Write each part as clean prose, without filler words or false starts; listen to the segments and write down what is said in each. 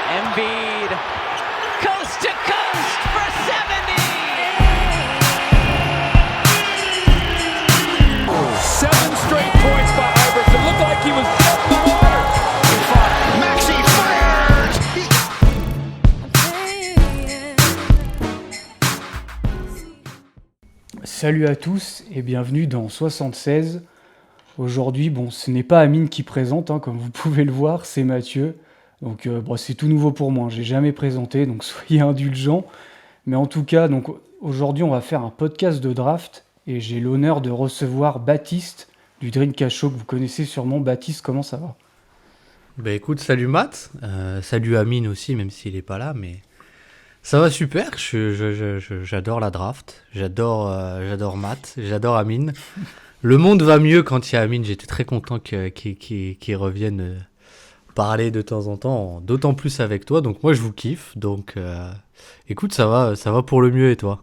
Embiid, coast to coast for 70. 7 straight points by Iverson. Looked like he was dead in the water. Maxey fires! Salut à tous et bienvenue dans 76. Aujourd'hui, ce n'est pas Amine qui présente, comme vous pouvez le voir, c'est Mathieu. Donc c'est tout nouveau pour moi, j'ai jamais présenté, donc soyez indulgents. Mais en tout cas, donc aujourd'hui on va faire un podcast de draft et j'ai l'honneur de recevoir Baptiste du Dreamcast Show que vous connaissez sûrement. Baptiste, comment ça va ? Bah écoute, salut Matt, salut Amine aussi, même s'il est pas là, mais ça va super. J'adore la draft, j'adore Matt, j'adore Amine. Le monde va mieux quand il y a Amine. J'étais très content qu'il revienne parler de temps en temps, d'autant plus avec toi. Donc moi je vous kiffe. Donc écoute, ça va pour le mieux et toi ?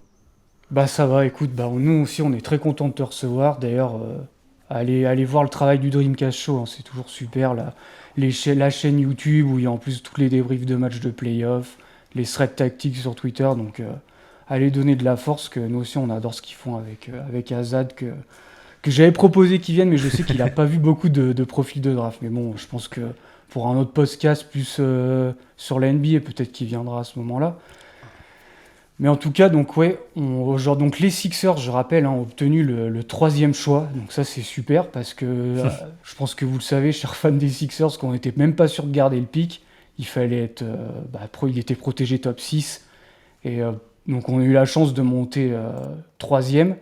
Bah ça va, écoute, nous aussi on est très contents de te recevoir. D'ailleurs, allez voir le travail du Dreamcast Show, c'est toujours super. La chaîne YouTube où il y a en plus tous les débriefs de matchs de playoff, les threads tactiques sur Twitter. Donc allez donner de la force, que nous aussi on adore ce qu'ils font avec Azad, que j'avais proposé qu'il vienne, mais je sais qu'il n'a pas vu beaucoup de profils de draft. Mais bon, je pense que pour un autre podcast plus sur la NBA, peut-être qu'il viendra à ce moment-là. Mais en tout cas, donc les Sixers, je rappelle, ont obtenu le 3e choix. Donc ça, c'est super parce que je pense que vous le savez, chers fans des Sixers, qu'on n'était même pas sûr de garder le pick. Il fallait être, il était protégé top 6. Et donc on a eu la chance de monter 3e.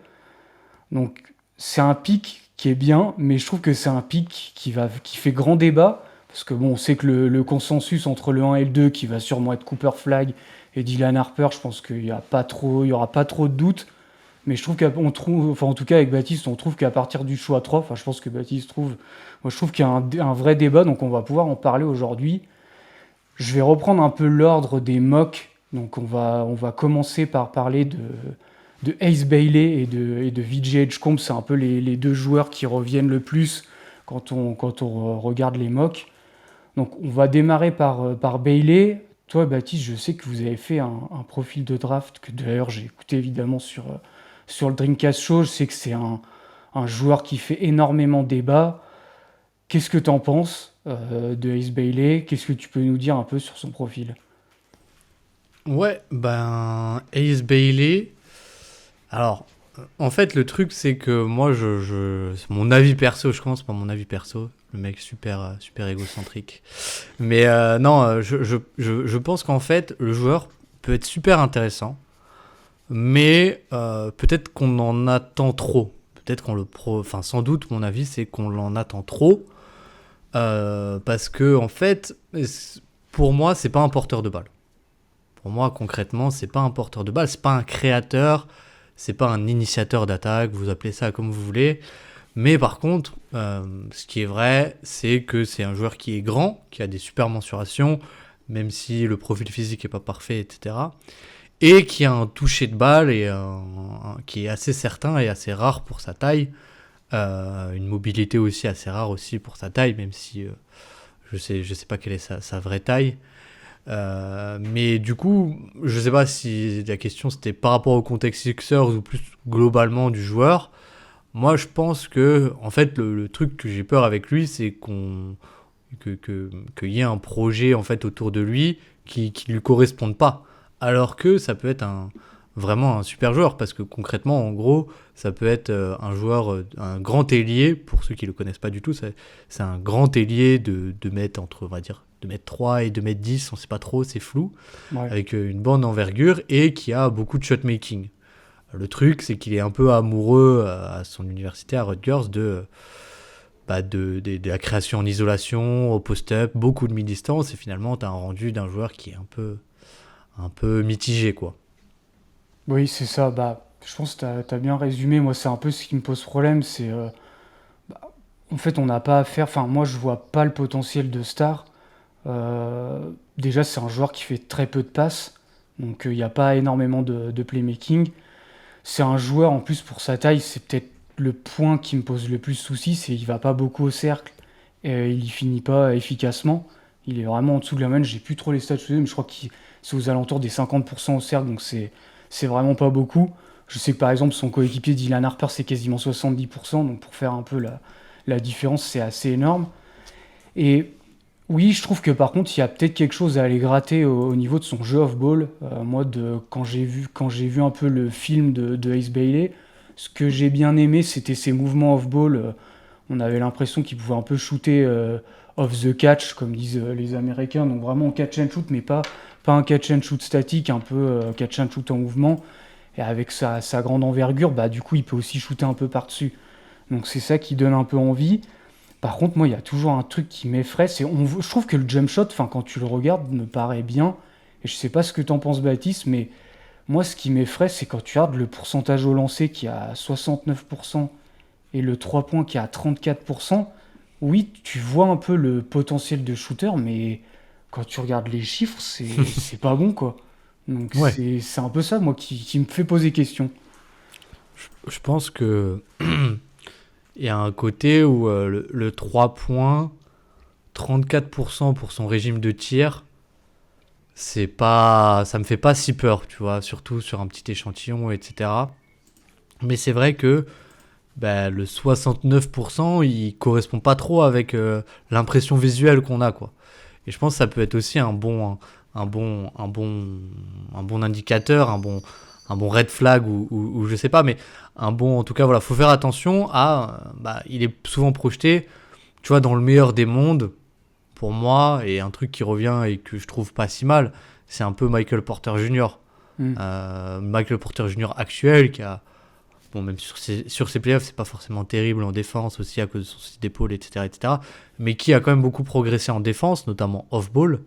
Donc c'est un pick qui est bien, mais je trouve que c'est un pick qui fait grand débat. Parce que on sait que le consensus entre le 1 et le 2, qui va sûrement être Cooper Flagg et Dylan Harper, je pense qu'il y aura pas trop de doute. Mais je trouve en tout cas avec Baptiste, on trouve qu'à partir du choix 3, je pense que Baptiste trouve, moi je trouve qu'il y a un vrai débat, donc on va pouvoir en parler aujourd'hui. Je vais reprendre un peu l'ordre des mocks. Donc on va commencer par parler de Ace Bailey et de VJ Edgecombe. C'est un peu les deux joueurs qui reviennent le plus quand on regarde les mocks. Donc on va démarrer par Bailey. Toi Baptiste, je sais que vous avez fait un profil de draft que d'ailleurs j'ai écouté évidemment sur le Dreamcast Show. Je sais que c'est un joueur qui fait énormément débat. Qu'est-ce que tu en penses de Ace Bailey ? Qu'est-ce que tu peux nous dire un peu sur son profil ? Ouais, Ace Bailey. Alors, en fait, le truc, c'est que moi, c'est mon avis perso, je commence par mon avis perso, le mec super égocentrique. Mais je pense qu'en fait, le joueur peut être super intéressant, mais peut-être qu'on en attend trop. Peut-être sans doute, mon avis, c'est qu'on en attend trop, parce que, en fait, pour moi, c'est pas un porteur de balle. Pour moi, concrètement, c'est pas un porteur de balle, c'est pas un créateur, c'est pas un initiateur d'attaque, vous appelez ça comme vous voulez. Mais par contre, ce qui est vrai, c'est que c'est un joueur qui est grand, qui a des super mensurations, même si le profil physique est pas parfait, etc. Et qui a un toucher de balle qui est assez certain et assez rare pour sa taille. Une mobilité aussi assez rare aussi pour sa taille, même si je sais pas quelle est sa vraie taille. Mais du coup, je sais pas si la question c'était par rapport au contexte Sixers ou plus globalement du joueur. Moi, je pense que en fait le truc que j'ai peur avec lui, c'est qu'il y ait un projet en fait autour de lui qui lui corresponde pas. Alors que ça peut être vraiment un super joueur, parce que concrètement, en gros, ça peut être un joueur, un grand ailier, pour ceux qui le connaissent pas du tout, c'est un grand ailier de mètres entre, on va dire, 2m3 et 2m10, on sait pas trop, c'est flou, ouais. Avec une bonne envergure et qui a beaucoup de shot-making. Le truc, c'est qu'il est un peu amoureux à son université, à Rutgers, de la création en isolation, au post-up, beaucoup de mi-distance, et finalement, tu as un rendu d'un joueur qui est un peu mitigé, quoi. Oui, c'est ça. Je pense que tu as bien résumé. Moi, c'est un peu ce qui me pose problème. C'est, en fait, on n'a pas à faire... Enfin, moi, je vois pas le potentiel de star. Déjà, c'est un joueur qui fait très peu de passes. Donc, il n'y a pas énormément de playmaking. C'est un joueur, en plus, pour sa taille, c'est peut-être le point qui me pose le plus souci. C'est qu'il va pas beaucoup au cercle. Et il y finit pas efficacement. Il est vraiment en dessous de la moyenne. J'ai plus trop les stats sous les yeux, mais je crois que c'est aux alentours des 50% au cercle, donc c'est vraiment pas beaucoup. Je sais que par exemple, son coéquipier Dylan Harper, c'est quasiment 70%, donc pour faire un peu la différence, c'est assez énorme. Et oui, je trouve que par contre, il y a peut-être quelque chose à aller gratter au niveau de son jeu off-ball. Moi, quand j'ai vu un peu le film de Ace Bailey, ce que j'ai bien aimé, c'était ses mouvements off-ball. On avait l'impression qu'il pouvait un peu shooter off the catch, comme disent les Américains. Donc vraiment catch and shoot, mais pas un catch and shoot statique, un peu catch and shoot en mouvement. Et avec sa grande envergure, bah, du coup, il peut aussi shooter un peu par-dessus. Donc c'est ça qui donne un peu envie. Par contre, moi, il y a toujours un truc qui m'effraie, je trouve que le jump shot, quand tu le regardes, me paraît bien. Et je sais pas ce que t'en penses, Baptiste, mais moi, ce qui m'effraie, c'est quand tu regardes le pourcentage au lancer qui est à 69% et le 3 points qui est à 34%. Oui, tu vois un peu le potentiel de shooter, mais quand tu regardes les chiffres, c'est pas bon, quoi. Donc Ouais. c'est un peu ça, moi, qui me fait poser question. Je pense que il y a un côté où le 3 points, 34% pour son régime de tir, ça me fait pas si peur, tu vois, surtout sur un petit échantillon, etc. Mais c'est vrai que le 69%, il correspond pas trop avec l'impression visuelle qu'on a, quoi. Et je pense que ça peut être aussi un bon indicateur, un bon red flag ou je sais pas, mais en tout cas, voilà, faut faire attention il est souvent projeté, tu vois, dans le meilleur des mondes, pour moi, et un truc qui revient et que je trouve pas si mal, c'est un peu Michael Porter Jr. Mm. Michael Porter Jr. actuel, qui a, bon, même sur ses playoffs, c'est pas forcément terrible en défense aussi à cause de son site d'épaule, etc., mais qui a quand même beaucoup progressé en défense, notamment off-ball,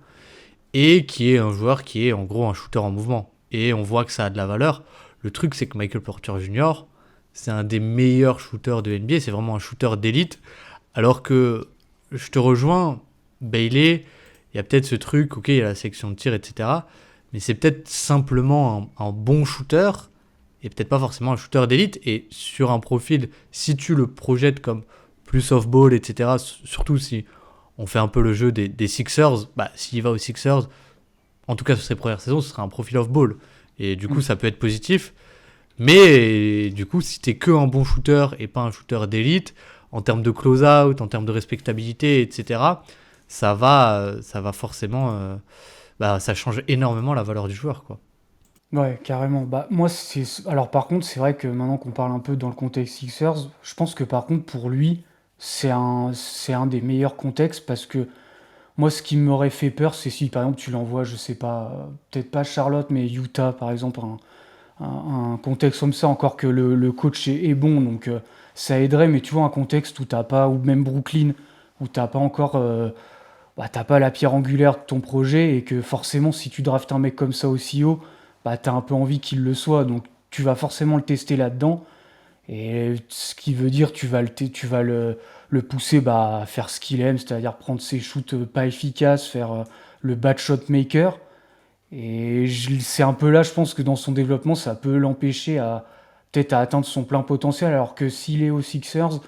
et qui est un joueur qui est en gros un shooter en mouvement. Et on voit que ça a de la valeur. Le truc, c'est que Michael Porter Jr., c'est un des meilleurs shooters de NBA, c'est vraiment un shooter d'élite, alors que je te rejoins, Bailey, il y a peut-être ce truc, ok, il y a la section de tir, etc., mais c'est peut-être simplement un bon shooter, et peut-être pas forcément un shooter d'élite, et sur un profil, si tu le projettes comme plus off-ball, etc., surtout si on fait un peu le jeu des Sixers, s'il va aux Sixers, en tout cas sur ses premières saisons, ce sera un profil off-ball, et du coup ça peut être positif, mais du coup si t'es que un bon shooter et pas un shooter d'élite, en termes de close-out, en termes de respectabilité, etc., ça va forcément... ça change énormément la valeur du joueur, quoi. Ouais, carrément. Bah, moi, alors par contre, c'est vrai que maintenant qu'on parle un peu dans le contexte Sixers, je pense que par contre, pour lui, c'est un des meilleurs contextes parce que moi, ce qui m'aurait fait peur, c'est si par exemple tu l'envoies, je sais pas, peut-être pas Charlotte, mais Utah, par exemple, un contexte comme ça, encore que le coach est bon, donc ça aiderait, mais tu vois, un contexte où t'as pas, ou même Brooklyn, où t'as pas encore, t'as pas la pierre angulaire de ton projet, et que forcément, si tu draftes un mec comme ça aussi haut, t'as un peu envie qu'il le soit, donc tu vas forcément le tester là-dedans, et ce qui veut dire tu vas le pousser à faire ce qu'il aime, c'est-à-dire prendre ses shoots pas efficaces, faire le bad shot maker. Et c'est un peu là, je pense que dans son développement, ça peut l'empêcher peut-être à atteindre son plein potentiel, alors que s'il est aux Sixers,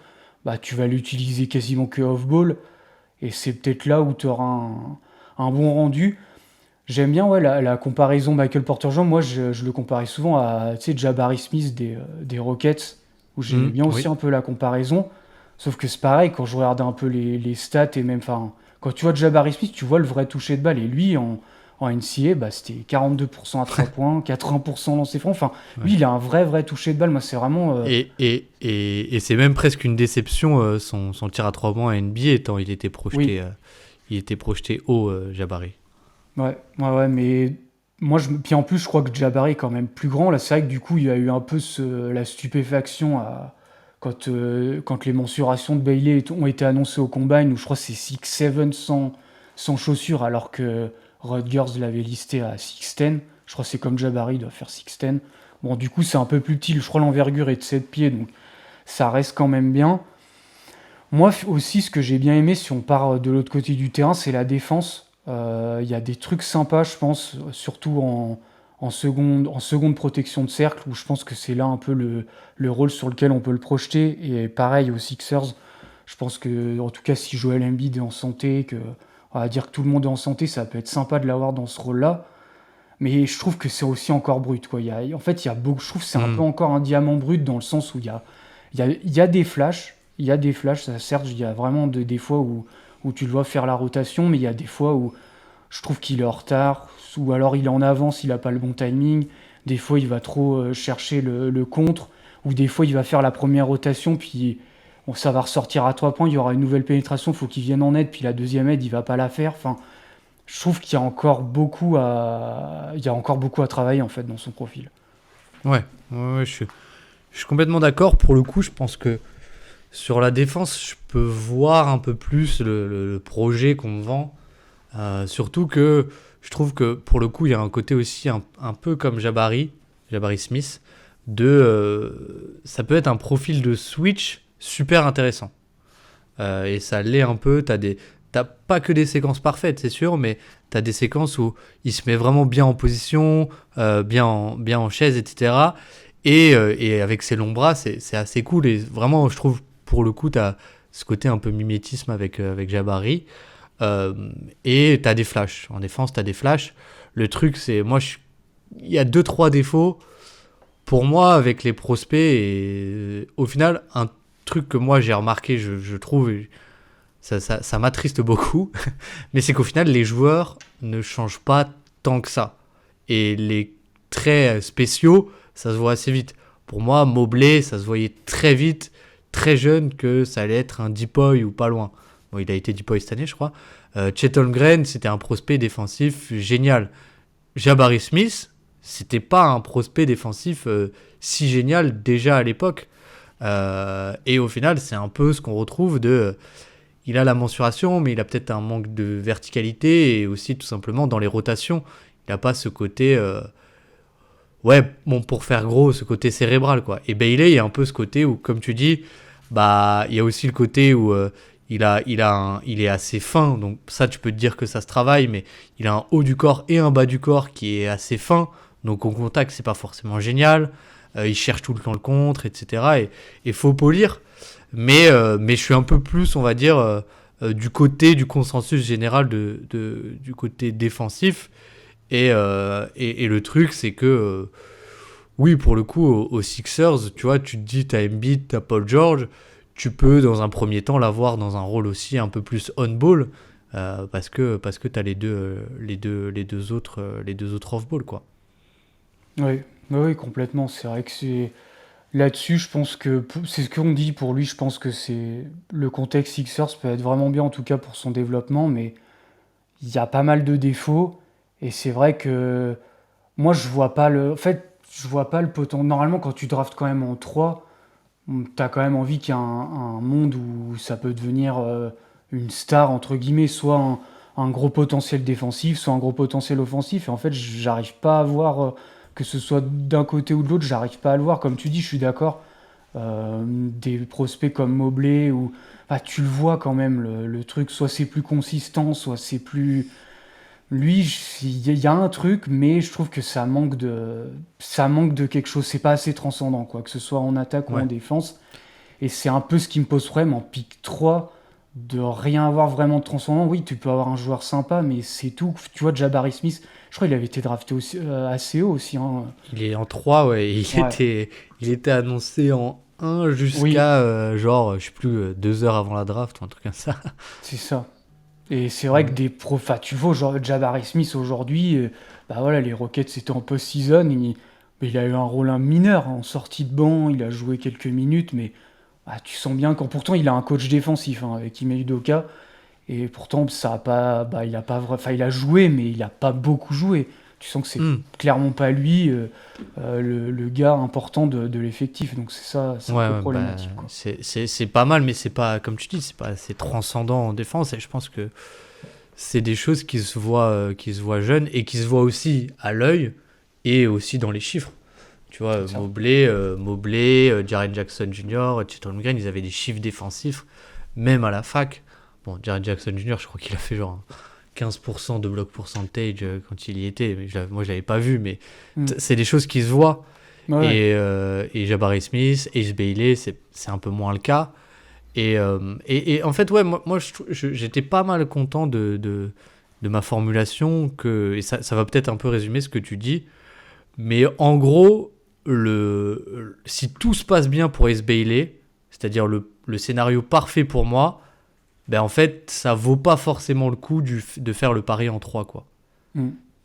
tu vas l'utiliser quasiment que off-ball, et c'est peut-être là où tu auras un bon rendu. J'aime bien, ouais, la comparaison Michael Porter Jr. Moi, je le comparais souvent à, tu sais, Jabari Smith des Rockets, où j'aimais bien aussi Oui. un peu la comparaison. Sauf que c'est pareil, quand je regardais un peu les stats, et même, quand tu vois Jabari Smith, tu vois le vrai toucher de balle. Et lui, en NCAA, c'était 42% à 3 points, 80% lancé franc. Lui, il a un vrai toucher de balle. Moi, c'est vraiment... Et c'est même presque une déception, son tir à 3 points à NBA, tant il était projeté, Oui. haut, Jabari. Ouais, mais moi, puis en plus, je crois que Jabari est quand même plus grand. Là, c'est vrai que du coup, il y a eu un peu la stupéfaction quand les mensurations de Bailey ont été annoncées au Combine, où je crois que c'est 6'7" sans chaussures, alors que Rutgers l'avait listé à 6'10". Je crois que c'est comme Jabari, il doit faire 6'10". Bon, du coup, c'est un peu plus petit. Je crois que l'envergure est de 7 pieds, donc ça reste quand même bien. Moi aussi, ce que j'ai bien aimé, si on part de l'autre côté du terrain, c'est la défense. Il y a des trucs sympas, je pense, surtout en seconde protection de cercle, où je pense que c'est là un peu le rôle sur lequel on peut le projeter. Et pareil aux Sixers, je pense que, en tout cas, si Joel Embiid est en santé, que on va dire que tout le monde est en santé, ça peut être sympa de l'avoir dans ce rôle-là. Mais je trouve que c'est aussi encore brut, quoi. En fait, il y a beaucoup, je trouve que c'est un peu encore un diamant brut dans le sens où il y a des flashs. Il y a des flashs, ça, certes, il y a vraiment des fois où tu le vois faire la rotation, mais il y a des fois où je trouve qu'il est en retard, ou alors il est en avance, il n'a pas le bon timing. Des fois, il va trop chercher le contre, ou des fois, il va faire la première rotation, puis ça va ressortir à 3 points, il y aura une nouvelle pénétration, il faut qu'il vienne en aide, puis la deuxième aide, il va pas la faire. Enfin, je trouve qu'il y a encore beaucoup à travailler en fait dans son profil. Ouais, je suis complètement d'accord. Pour le coup, je pense que sur la défense, je peux voir un peu plus le projet qu'on me vend. Surtout que je trouve que pour le coup, il y a un côté aussi un peu comme Jabari Smith, ça peut être un profil de switch super intéressant. Et ça l'est un peu. T'as pas que des séquences parfaites, c'est sûr, mais t'as des séquences où il se met vraiment bien en position, bien en chaise, etc. Et avec ses longs bras, c'est assez cool. Et vraiment, je trouve, pour le coup, t'as ce côté un peu mimétisme avec Jabari. Et t'as des flashs. En défense, t'as des flashs. Le truc, c'est... il y a 2-3 défauts. Pour moi, avec les prospects, et au final, un truc que moi, j'ai remarqué, je trouve... Ça m'attriste beaucoup, mais c'est qu'au final, les joueurs ne changent pas tant que ça. Et les traits spéciaux, ça se voit assez vite. Pour moi, Mobley, ça se voyait très vite, très jeune, que ça allait être un deep boy ou pas loin. Bon, il a été deep boy cette année, je crois. Chet Holmgren, c'était un prospect défensif génial. Jabari Smith, c'était pas un prospect défensif si génial déjà à l'époque. Et au final, c'est un peu ce qu'on retrouve il a la mensuration, mais il a peut-être un manque de verticalité et aussi tout simplement dans les rotations. Il n'a pas ce côté... pour faire gros, ce côté cérébral, quoi. Et Bailey, il y a un peu ce côté où, comme tu dis, il y a aussi le côté où il est assez fin. Donc ça, tu peux te dire que ça se travaille, mais il a un haut du corps et un bas du corps qui est assez fin. Donc au contact, c'est pas forcément génial. Il cherche tout le temps le contre, etc. Et faut polir. Mais je suis un peu plus, on va dire, du côté du consensus général du côté défensif. Et le truc, c'est que, oui, pour le coup, aux Sixers, tu vois, tu te dis, t'as Embiid, t'as Paul George, tu peux, dans un premier temps, l'avoir dans un rôle aussi un peu plus on-ball, parce que t'as les deux autres off-ball, quoi. Oui, complètement. C'est vrai que c'est... Là-dessus, je pense que c'est ce qu'on dit pour lui. Je pense que c'est le contexte Sixers peut être vraiment bien, en tout cas pour son développement, mais il y a pas mal de défauts. Et c'est vrai que moi, je vois pas le potentiel. Normalement, quand tu draftes quand même en 3, t'as quand même envie qu'il y ait un monde où ça peut devenir une star, entre guillemets, soit un gros potentiel défensif, soit un gros potentiel offensif. Et en fait, j'arrive pas à voir, que ce soit d'un côté ou de l'autre, j'arrive pas à le voir. Comme tu dis, je suis d'accord. Des prospects comme Mobley, tu le vois quand même, le truc, soit c'est plus consistant, soit c'est plus... Lui, il y a un truc, mais je trouve que ça manque de quelque chose. C'est pas assez transcendant, quoi, que ce soit en attaque ou en défense. Et c'est un peu ce qui me pose problème en pick 3, de rien avoir vraiment de transcendant. Oui, tu peux avoir un joueur sympa, mais c'est tout. Tu vois, Jabari Smith, je crois qu'il avait été drafté aussi, assez haut aussi. Hein. Il est en 3, ouais. Il était annoncé en 1 jusqu'à, je sais plus, 2 heures avant la draft ou un truc comme ça. C'est ça. Et c'est vrai que tu vois, genre Jabari Smith aujourd'hui, les Rockets c'était en post-season, il a eu un rôle mineur en sortie de banc, il a joué quelques minutes, mais tu sens bien pourtant il a un coach défensif avec Ime Udoka, et pourtant ça a pas, il a pas il a joué, mais il a pas beaucoup joué. Tu sens que c'est clairement pas lui le gars important de l'effectif, donc c'est un peu problématique. Quoi. C'est pas mal, mais c'est pas, comme tu dis, c'est pas assez transcendant en défense, et je pense que c'est des choses qui se voient jeunes, et qui se voient aussi à l'œil, et aussi dans les chiffres. Tu vois, Mobley, Jaren Jackson Jr., Chet Holmgren, ils avaient des chiffres défensifs, même à la fac. Bon, Jaren Jackson Jr., je crois qu'il a fait genre 15% de block percentage quand il y était. Moi, je l'avais pas vu, mais c'est des choses qui se voient. Ouais. Et Jabari Smith, Ace Bailey, c'est un peu moins le cas. Et en fait, ouais, moi j'étais pas mal content de ma formulation, et ça va peut-être un peu résumer ce que tu dis. Mais en gros, si tout se passe bien pour Ace Bailey, c'est-à-dire le scénario parfait pour moi, ben en fait, ça vaut pas forcément le coup de faire le pari en 3, quoi.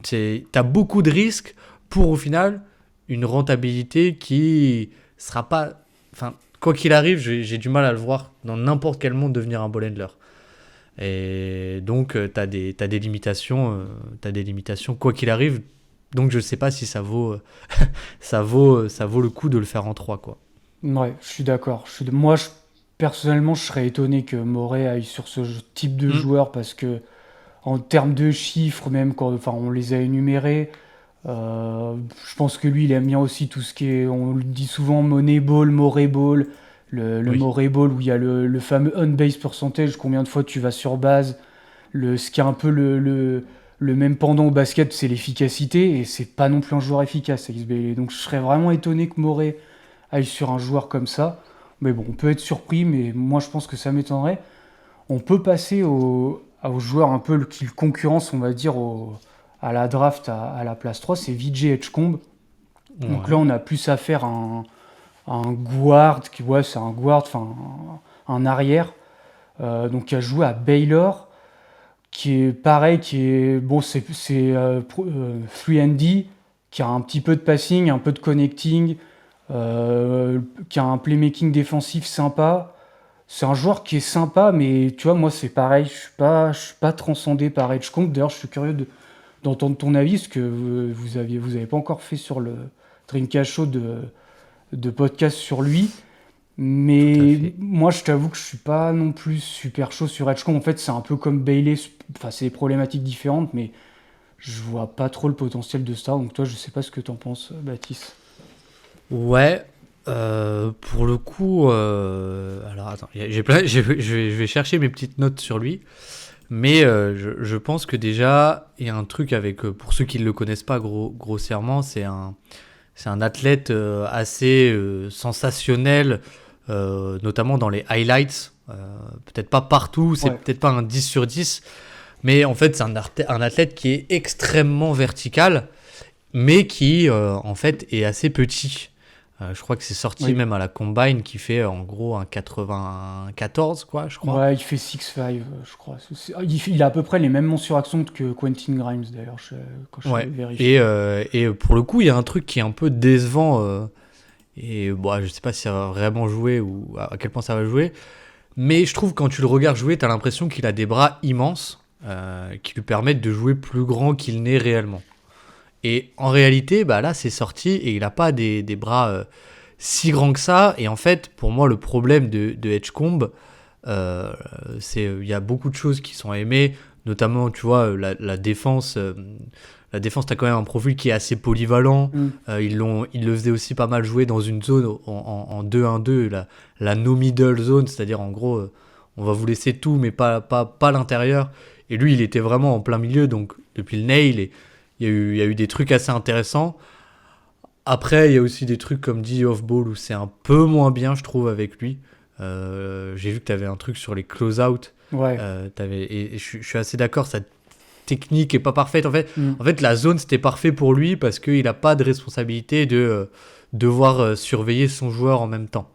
T'as beaucoup de risques pour, au final, une rentabilité qui sera pas... Enfin, quoi qu'il arrive, j'ai du mal à le voir dans n'importe quel monde devenir un ball handler. Et donc, t'as des limitations, quoi qu'il arrive. Donc, je sais pas si ça vaut le coup de le faire en 3, quoi. Ouais, je suis d'accord. Personnellement, je serais étonné que Morey aille sur ce type de joueur parce que, en termes de chiffres, même quand on les a énumérés, je pense que lui, il aime bien aussi tout ce qui est, on le dit souvent, Moneyball, Morey Ball, le Morey Ball où il y a le fameux on-base percentage, combien de fois tu vas sur base, ce qui est un peu le même pendant au basket, c'est l'efficacité, et c'est pas non plus un joueur efficace, Ace Bailey. Donc je serais vraiment étonné que Morey aille sur un joueur comme ça. Mais bon, on peut être surpris, mais moi je pense que ça m'étonnerait. On peut passer aux joueurs un peu qui le concurrence, on va dire, à la draft à la place 3, c'est VJ Edgecombe. Donc là, on a plus affaire à un guard, c'est un guard, un arrière, donc qui a joué à Baylor, qui est pareil, c'est 3&D, qui a un petit peu de passing, un peu de connecting, qui a un playmaking défensif sympa. C'est un joueur qui est sympa, mais tu vois, moi c'est pareil, je suis pas transcendé par Edgecombe. D'ailleurs, je suis curieux d'entendre ton avis, parce que vous avez pas encore fait sur le Dreamcast Show de podcast sur lui. Mais moi, je t'avoue que je suis pas non plus super chaud sur Edgecombe. En fait, c'est un peu comme Bailey, c'est des problématiques différentes, mais je vois pas trop le potentiel de ça. Donc toi, je sais pas ce que t'en penses, Baptiste. Ouais, pour le coup, alors attends, je vais chercher mes petites notes sur lui, mais je pense que déjà, il y a un truc pour ceux qui ne le connaissent pas grossièrement, c'est un athlète assez sensationnel, notamment dans les highlights, peut-être pas partout, c'est peut-être pas un 10 sur 10, mais en fait, c'est un athlète qui est extrêmement vertical, mais qui, en fait, est assez petit. Je crois que c'est sorti même à la Combine, qui fait en gros un 94, quoi, je crois. Ouais, il fait 6'5", je crois. Il a à peu près les mêmes mensurations que Quentin Grimes, d'ailleurs, quand je vérifie. Et pour le coup, il y a un truc qui est un peu décevant, et bon, je sais pas si ça va vraiment jouer ou à quel point ça va jouer, mais je trouve que quand tu le regardes jouer, tu as l'impression qu'il a des bras immenses qui lui permettent de jouer plus grand qu'il n'est réellement. Et en réalité, là, c'est sorti et il n'a pas des bras si grands que ça. Et en fait, pour moi, le problème de Edgecombe, il y a beaucoup de choses qui sont aimées, notamment, tu vois, la défense. La défense, tu as quand même un profil qui est assez polyvalent. Ils le faisaient aussi pas mal jouer dans une zone en 2-1-2, la no-middle zone, c'est-à-dire en gros, on va vous laisser tout, mais pas l'intérieur. Et lui, il était vraiment en plein milieu, donc depuis le nail, il y a eu des trucs assez intéressants. Après, il y a aussi des trucs comme dit off-ball où c'est un peu moins bien, je trouve, avec lui. J'ai vu que tu avais un truc sur les close-out. Ouais. Et je suis assez d'accord, sa technique est pas parfaite. En fait, la zone, c'était parfait pour lui parce qu'il n'a pas de responsabilité de devoir surveiller son joueur en même temps.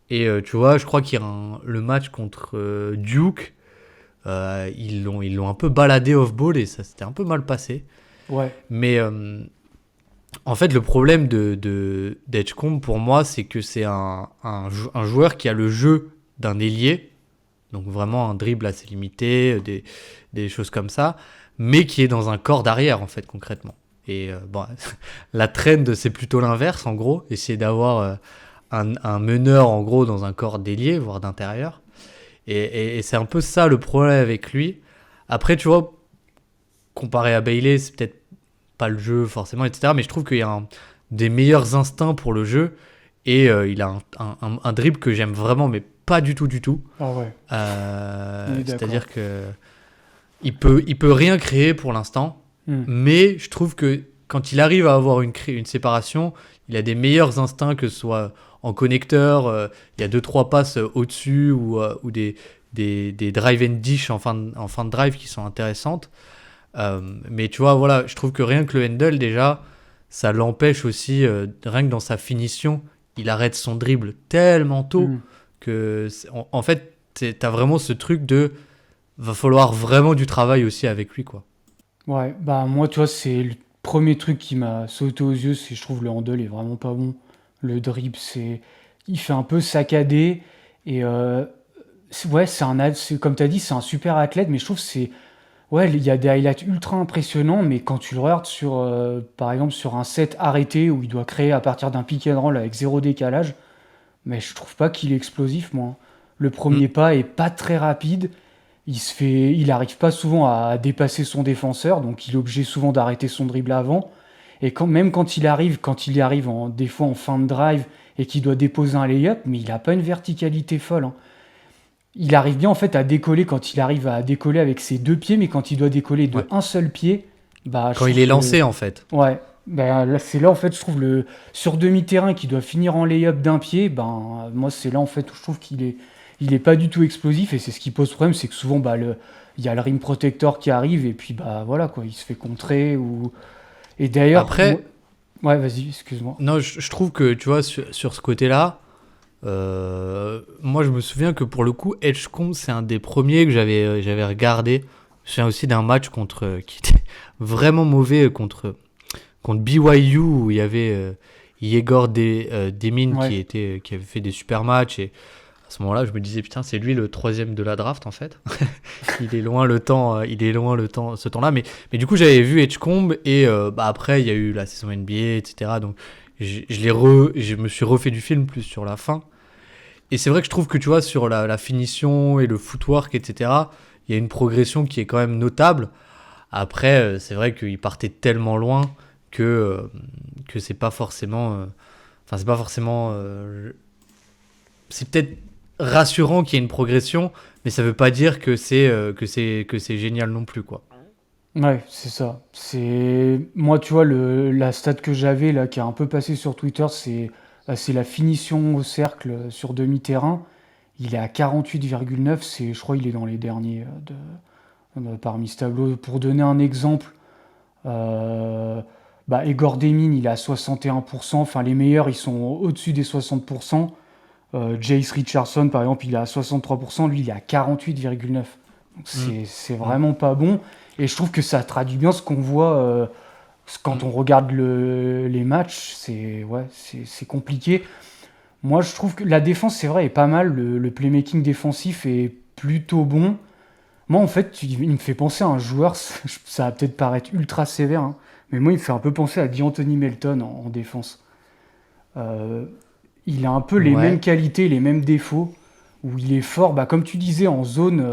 Et tu vois, je crois qu'il y a le match contre Duke, ils l'ont un peu baladé off-ball et ça s'était un peu mal passé. Ouais. Mais en fait, le problème d'Edgecombe pour moi, c'est que c'est un joueur qui a le jeu d'un ailier, donc vraiment un dribble assez limité, des choses comme ça, mais qui est dans un corps d'arrière en fait concrètement. Et la trend, c'est plutôt l'inverse en gros, essayer d'avoir un meneur en gros dans un corps d'ailier, voire d'intérieur. Et c'est un peu ça le problème avec lui. Après, tu vois, comparé à Bailey, c'est peut-être pas le jeu forcément, etc. Mais je trouve qu'il y a des meilleurs instincts pour le jeu et il a un dribble que j'aime vraiment, mais pas du tout. Ah ouais. C'est-à-dire que il peut rien créer pour l'instant, mais je trouve que quand il arrive à avoir une séparation, il a des meilleurs instincts, que ce soit en connecteur, il y a 2-3 passes au-dessus ou des drive and dish en fin de drive qui sont intéressantes. Mais tu vois, voilà, je trouve que rien que le handle, déjà, ça l'empêche aussi, rien que dans sa finition, il arrête son dribble tellement tôt que, en fait, t'as vraiment ce truc de va falloir vraiment du travail aussi avec lui, quoi. Ouais, bah moi, tu vois, c'est le premier truc qui m'a sauté aux yeux, c'est je trouve le handle est vraiment pas bon. Le dribble, il fait un peu saccadé et ouais, c'est comme tu as dit, c'est un super athlète, mais je trouve que ouais, il y a des highlights ultra impressionnants, mais quand tu le regardes par exemple, sur un set arrêté où il doit créer à partir d'un pick and roll avec zéro décalage, mais je trouve pas qu'il est explosif, moi. Le premier pas est pas très rapide. Il arrive pas souvent à dépasser son défenseur, donc il est obligé souvent d'arrêter son dribble avant. Et même quand il y arrive des fois en fin de drive et qu'il doit déposer un lay-up, mais il a pas une verticalité folle, hein. Il arrive bien en fait à décoller quand il arrive à décoller avec ses deux pieds, mais quand il doit décoller de Ouais. un seul pied, bah je Quand il trouve est que- lancé, en fait. Ouais, ben là, c'est là en fait je trouve sur demi-terrain qui doit finir en lay-up d'un pied, ben moi c'est là en fait où je trouve il est pas du tout explosif et c'est ce qui pose problème, c'est que souvent il y a le rim protector qui arrive et puis bah voilà quoi, il se fait contrer et d'ailleurs Après, ouais, vas-y, excuse-moi. non, je trouve que, tu vois, sur ce côté-là, moi, je me souviens que pour le coup, Edgecombe, c'est un des premiers que j'avais regardé. Je me souviens aussi d'un match qui était vraiment mauvais contre BYU où il y avait Yegor Demin Ouais. qui avait fait des super matchs et à ce moment-là, je me disais putain, c'est lui le 3e de la draft en fait. Il est loin le temps, ce temps-là. Mais du coup, j'avais vu Edgecombe et bah après, il y a eu la saison NBA, etc. Donc, je me suis refait du film plus sur la fin. Et c'est vrai que je trouve que tu vois, sur la finition et le footwork, etc., il y a une progression qui est quand même notable. Après, c'est vrai qu'il partait tellement loin que c'est pas forcément. Enfin, c'est pas forcément. C'est peut-être rassurant qu'il y ait une progression, mais ça veut pas dire que c'est génial non plus, quoi. Ouais, c'est ça. Moi, tu vois, la stat que j'avais là, qui a un peu passé sur Twitter, c'est la finition au cercle sur demi-terrain. Il est à 48,9. Je crois, il est dans les derniers parmi ce tableau. Pour donner un exemple, euh, bah, Egor Demin, il est à 61%. Enfin, les meilleurs, ils sont au-dessus des 60%. Jace Richardson, par exemple, il est à 63%. Lui, il est à 48,9. Donc, c'est vraiment pas bon. Et je trouve que ça traduit bien ce qu'on voit quand on regarde les matchs. C'est compliqué. Moi, je trouve que la défense, c'est vrai, est pas mal. Le playmaking défensif est plutôt bon. Moi, en fait, il me fait penser à un joueur, ça va peut-être paraître ultra sévère, hein, mais moi, il me fait un peu penser à D'Anthony Melton en défense. Euh, il a un peu les mêmes Ouais. qualités, les mêmes défauts, où il est fort, bah, comme tu disais, en zone,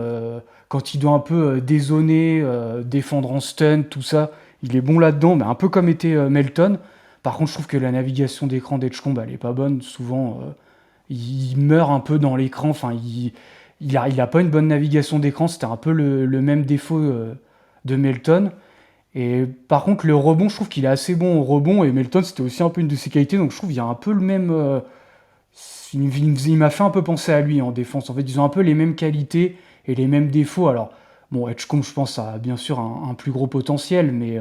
quand il doit un peu dézoner, défendre en stun, tout ça, il est bon là-dedans, mais un peu comme était Melton. Par contre, je trouve que la navigation d'écran d'Edgecombe, elle est pas bonne. Souvent, il meurt un peu dans l'écran, enfin, il a pas une bonne navigation d'écran, c'était un peu le même défaut de Melton. Et par contre, le rebond, je trouve qu'il est assez bon au rebond, et Melton, c'était aussi un peu une de ses qualités, donc je trouve qu'il y a un peu le même. Il m'a fait un peu penser à lui en défense. En fait, ils ont un peu les mêmes qualités et les mêmes défauts. Alors, bon, Edgecombe, je pense, a bien sûr un plus gros potentiel, mais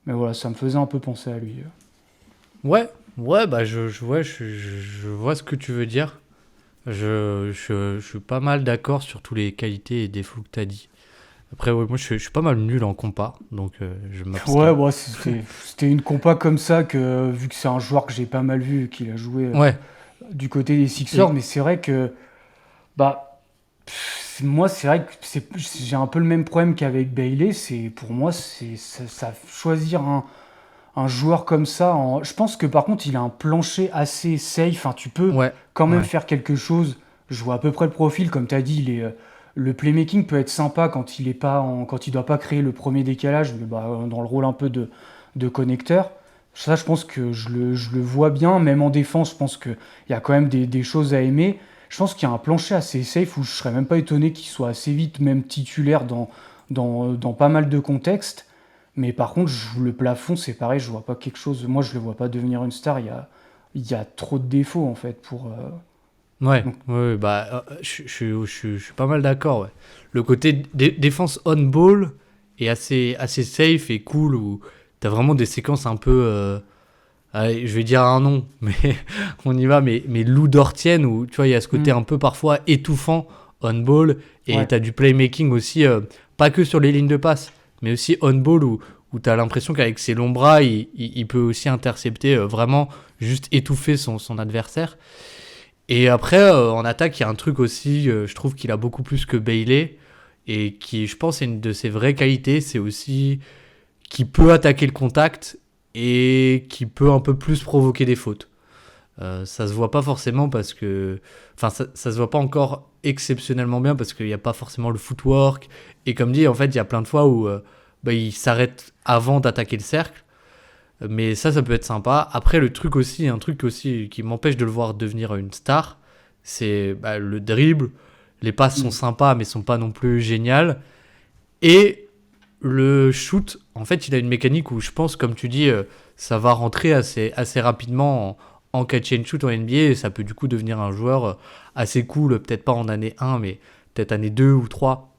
voilà, ça me faisait un peu penser à lui. Ouais, bah je vois ce que tu veux dire. Je suis pas mal d'accord sur tous les qualités et défauts que tu as dit. Après, ouais, moi, je suis pas mal nul en compa, donc je Ouais, m'abstiens. ouais, c'était une compa comme ça, que vu que c'est un joueur que j'ai pas mal vu, qu'il a joué Ouais. du côté des Sixers, Et, mais c'est vrai que, bah, moi, c'est vrai que j'ai un peu le même problème qu'avec Bailey. Pour moi, choisir un joueur comme ça. Je pense que par contre, il a un plancher assez safe. Enfin, tu peux ouais, quand même ouais. faire quelque chose. Je vois à peu près le profil, comme tu as dit. Le playmaking peut être sympa quand quand il doit pas créer le premier décalage, mais bah, dans le rôle un peu de connecteur. Ça, je pense que je le vois bien. Même en défense, je pense qu'il y a quand même des choses à aimer. Je pense qu'il y a un plancher assez safe où je serais même pas étonné qu'il soit assez vite même titulaire dans pas mal de contextes. Mais par contre, le plafond, c'est pareil, je vois pas quelque chose. Moi, je le vois pas devenir une star. il y a trop de défauts en fait pour. Ouais, Donc- ouais, bah, je suis pas mal d'accord, ouais. Le côté défense on-ball est assez safe et cool, où t'as vraiment des séquences un peu... allez, je vais dire un nom, mais on y va, mais Lou Dortienne, où tu vois, il y a ce côté un peu parfois étouffant on-ball, et Ouais. t'as du playmaking aussi, pas que sur les lignes de passe, mais aussi on-ball, où t'as l'impression qu'avec ses longs bras, il peut aussi intercepter, vraiment juste étouffer son adversaire. Et après, en attaque, il y a un truc aussi, je trouve qu'il a beaucoup plus que Bailey, et qui, je pense, est une de ses vraies qualités, c'est aussi qu'il peut attaquer le contact, et qui peut un peu plus provoquer des fautes. Ça se voit pas forcément parce que... Enfin, ça se voit pas encore exceptionnellement bien parce qu'il n'y a pas forcément le footwork. Et comme dit, en fait, il y a plein de fois où il s'arrête avant d'attaquer le cercle. Mais ça peut être sympa. Après, un truc aussi qui m'empêche de le voir devenir une star, c'est le dribble. Les passes sont sympas, mais sont pas non plus géniales. Et le shoot, en fait, il a une mécanique où je pense, comme tu dis, ça va rentrer assez rapidement en catch and shoot en NBA. Et ça peut du coup devenir un joueur assez cool, peut-être pas en année 1, mais peut-être année 2 ou 3,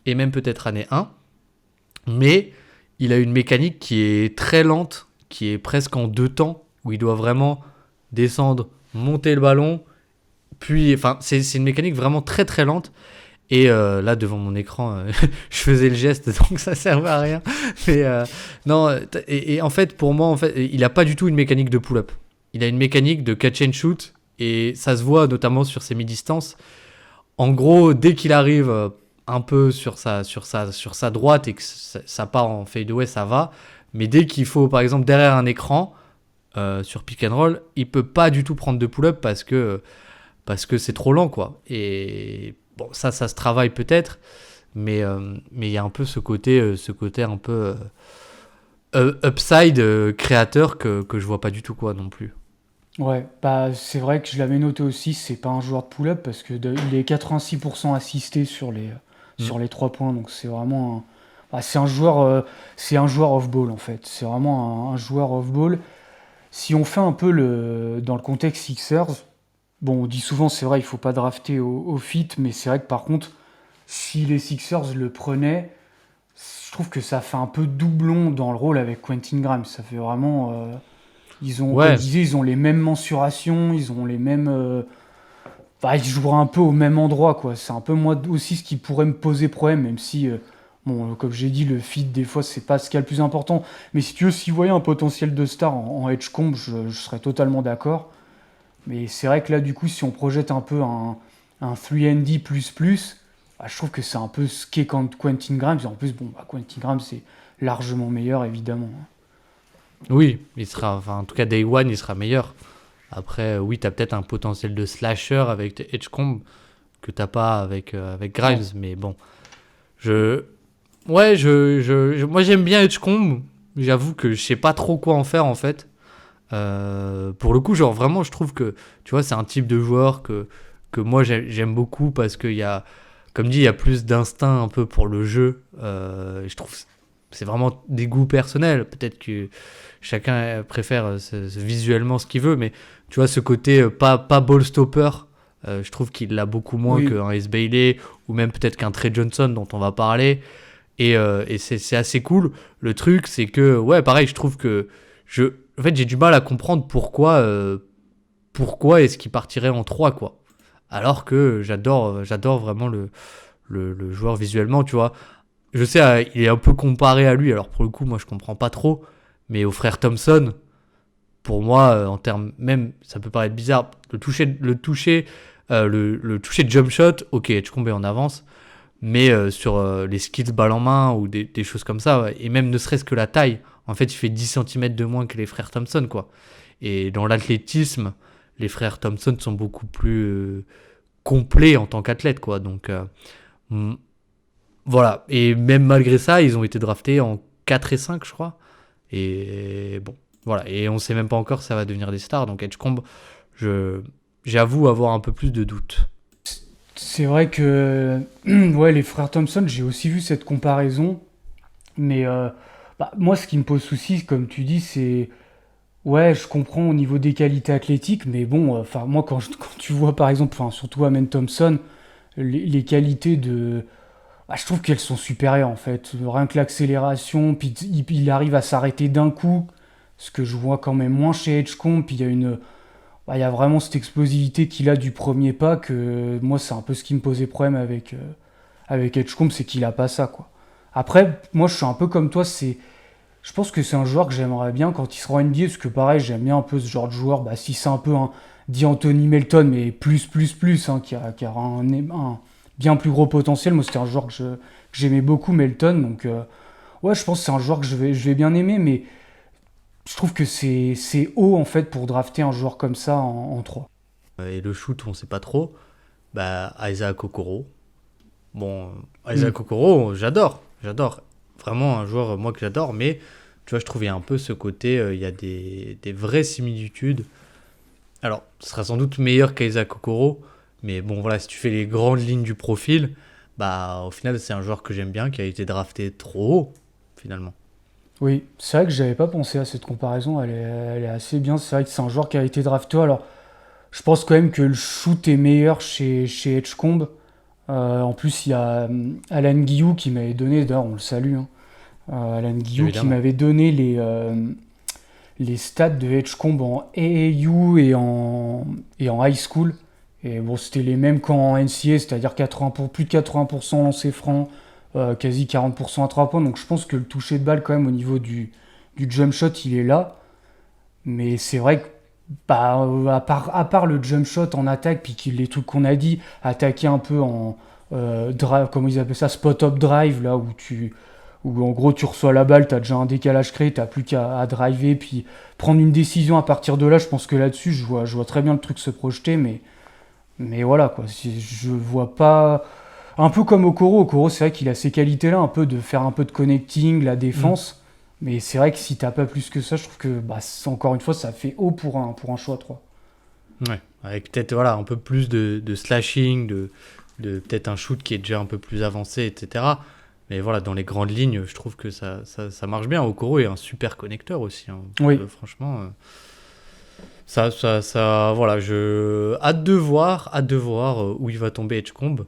et même peut-être année 1. Mais il a une mécanique qui est très lente, qui est presque en 2 temps, où il doit vraiment descendre, monter le ballon, puis, enfin, c'est une mécanique vraiment très très lente. Et là, devant mon écran, je faisais le geste, donc ça servait à rien. Mais non, et en fait, pour moi, en fait, il n'a pas du tout une mécanique de pull-up. Il a une mécanique de catch and shoot, et ça se voit notamment sur ses mi-distances. En gros, dès qu'il arrive un peu sur sa droite et que ça part en fadeaway, ça va. Mais dès qu'il faut, par exemple, derrière un écran, sur pick and roll, il peut pas du tout prendre de pull-up parce que c'est trop lent, quoi. Et bon, ça se travaille peut-être, mais il y a un peu ce côté un peu upside créateur que je vois pas du tout, quoi, non plus. Ouais, bah c'est vrai que je l'avais noté aussi, c'est pas un joueur de pull-up parce que il est 86% assisté sur les 3 points, donc c'est vraiment c'est un joueur off-ball en fait. C'est vraiment un joueur off-ball. Si on fait un peu dans le contexte Sixers, bon, on dit souvent, c'est vrai, il faut pas drafter au fit, mais c'est vrai que par contre, si les Sixers le prenaient, je trouve que ça fait un peu doublon dans le rôle avec Quentin Grimes. Ça fait vraiment. Comme je disais, ils ont les mêmes mensurations, ils ont les mêmes. Ils joueraient un peu au même endroit, quoi. C'est un peu moi aussi ce qui pourrait me poser problème, même si. Comme j'ai dit, le fit, des fois, c'est pas ce qu'il y a le plus important. Mais si tu veux, si vous voyez un potentiel de star en edge comb, je serais totalement d'accord. Mais c'est vrai que là, du coup, si on projette un peu un 3&D++, je trouve que c'est un peu ce qu'est Quentin Grimes. Et en plus, Quentin Grimes, c'est largement meilleur, évidemment. Oui, en tout cas, Day One, il sera meilleur. Après, oui, t'as peut-être un potentiel de slasher avec Edgecombe que t'as pas avec Grimes, Ouais. mais bon. Moi, j'aime bien Edgecombe. J'avoue que je sais pas trop quoi en faire, en fait. Pour le coup, genre, vraiment, je trouve que, tu vois, c'est un type de joueur que moi, j'aime beaucoup parce qu'il y a, comme dit, il y a plus d'instinct un peu pour le jeu. Je trouve c'est vraiment des goûts personnels. Peut-être que chacun préfère visuellement ce qu'il veut, mais tu vois, ce côté pas ball stopper, je trouve qu'il l'a beaucoup moins Oui. qu'un Ace Bailey ou même peut-être qu'un Trey Johnson dont on va parler. Et c'est assez cool. Le truc, c'est que, ouais, pareil, je trouve que en fait, j'ai du mal à comprendre pourquoi est-ce qu'il partirait en 3, quoi. Alors que j'adore vraiment le joueur visuellement, tu vois. Je sais, il est un peu comparé à lui, alors pour le coup, moi, je comprends pas trop. Mais au frère Thompson, pour moi, en termes même, ça peut paraître bizarre, le toucher de jump shot, ok, Edgecombe est en avance. Mais sur les skills balle en main ou des choses comme ça, ouais, et même ne serait-ce que la taille, en fait, il fait 10 cm de moins que les frères Thompson, quoi. Et dans l'athlétisme, les frères Thompson sont beaucoup plus complets en tant qu'athlètes, quoi. Donc, voilà. Et même malgré ça, ils ont été draftés en 4 et 5, je crois. Et bon, voilà. Et on sait même pas encore si ça va devenir des stars. Donc, Edgecombe, j'avoue avoir un peu plus de doutes. C'est vrai que ouais, les frères Thompson, j'ai aussi vu cette comparaison. Mais moi, ce qui me pose souci, comme tu dis, c'est Ouais, je comprends au niveau des qualités athlétiques, mais bon, enfin moi quand tu vois par exemple, enfin surtout Amen Thompson, les qualités de, je trouve qu'elles sont supérieures en fait. Rien que l'accélération, puis il arrive à s'arrêter d'un coup, ce que je vois quand même moins chez Edgecombe. Puis il y a vraiment cette explosivité qu'il a du premier pas que moi c'est un peu ce qui me posait problème avec Edgecombe, c'est qu'il a pas ça quoi. Après, moi je suis un peu comme toi, je pense que c'est un joueur que j'aimerais bien quand il sera en NBA, parce que pareil, j'aime bien un peu ce genre de joueur. Bah, si c'est un peu un dit Anthony Melton, mais plus, hein, qui a un bien plus gros potentiel. Moi, c'était un joueur que j'aimais beaucoup, Melton. Donc, ouais, je pense que c'est un joueur que je vais bien aimer, mais je trouve que c'est haut, en fait, pour drafter un joueur comme ça en 3. Et le shoot, on sait pas trop. Bah, Isaac Okoro. Bon, Mm. Isaac Okoro, j'adore. Vraiment un joueur, moi, que j'adore, mais tu vois, je trouvais un peu ce côté, il y a des vraies similitudes. Alors, ce sera sans doute meilleur qu'Isaac Okoro, mais bon, voilà, si tu fais les grandes lignes du profil, bah, au final, c'est un joueur que j'aime bien, qui a été drafté trop haut, finalement. Oui, c'est vrai que j'avais pas pensé à cette comparaison. Elle est assez bien. C'est vrai que c'est un joueur qui a été drafté. Alors, je pense quand même que le shoot est meilleur chez Edgecombe. En plus, il y a Alan Guillou qui m'avait donné, d'ailleurs on le salue, hein, Alan Guillou qui Évidemment. m'avait donné les stats de Edgecombe en AAU et en high school. Et bon, c'était les mêmes qu'en NCAA, c'est-à-dire plus de 80% lancés francs, quasi 40% à 3 points. Donc je pense que le toucher de balle quand même au niveau du jump shot, il est là. Mais c'est vrai que bah, à part le jump shot en attaque, puis les trucs qu'on a dit, attaquer un peu en drive, comment ils appellent ça, spot-up drive, là où en gros tu reçois la balle, tu as déjà un décalage créé, tu plus qu'à driver, puis prendre une décision à partir de là. Je pense que là-dessus, je vois très bien le truc se projeter, mais voilà quoi. Je vois pas. Un peu comme Okoro. Okoro, c'est vrai qu'il a ces qualités-là, un peu de faire un peu de connecting, la Mm. défense. Mais c'est vrai que si t'as pas plus que ça, je trouve que, bah, encore une fois, ça fait haut pour un choix 3. Ouais, avec peut-être voilà, un peu plus de slashing, de peut-être un shoot qui est déjà un peu plus avancé, etc. Mais voilà, dans les grandes lignes, je trouve que ça marche bien. Okoro est un super connecteur aussi, hein. Oui, Franchement, voilà, hâte de voir où il va tomber Edgecombe.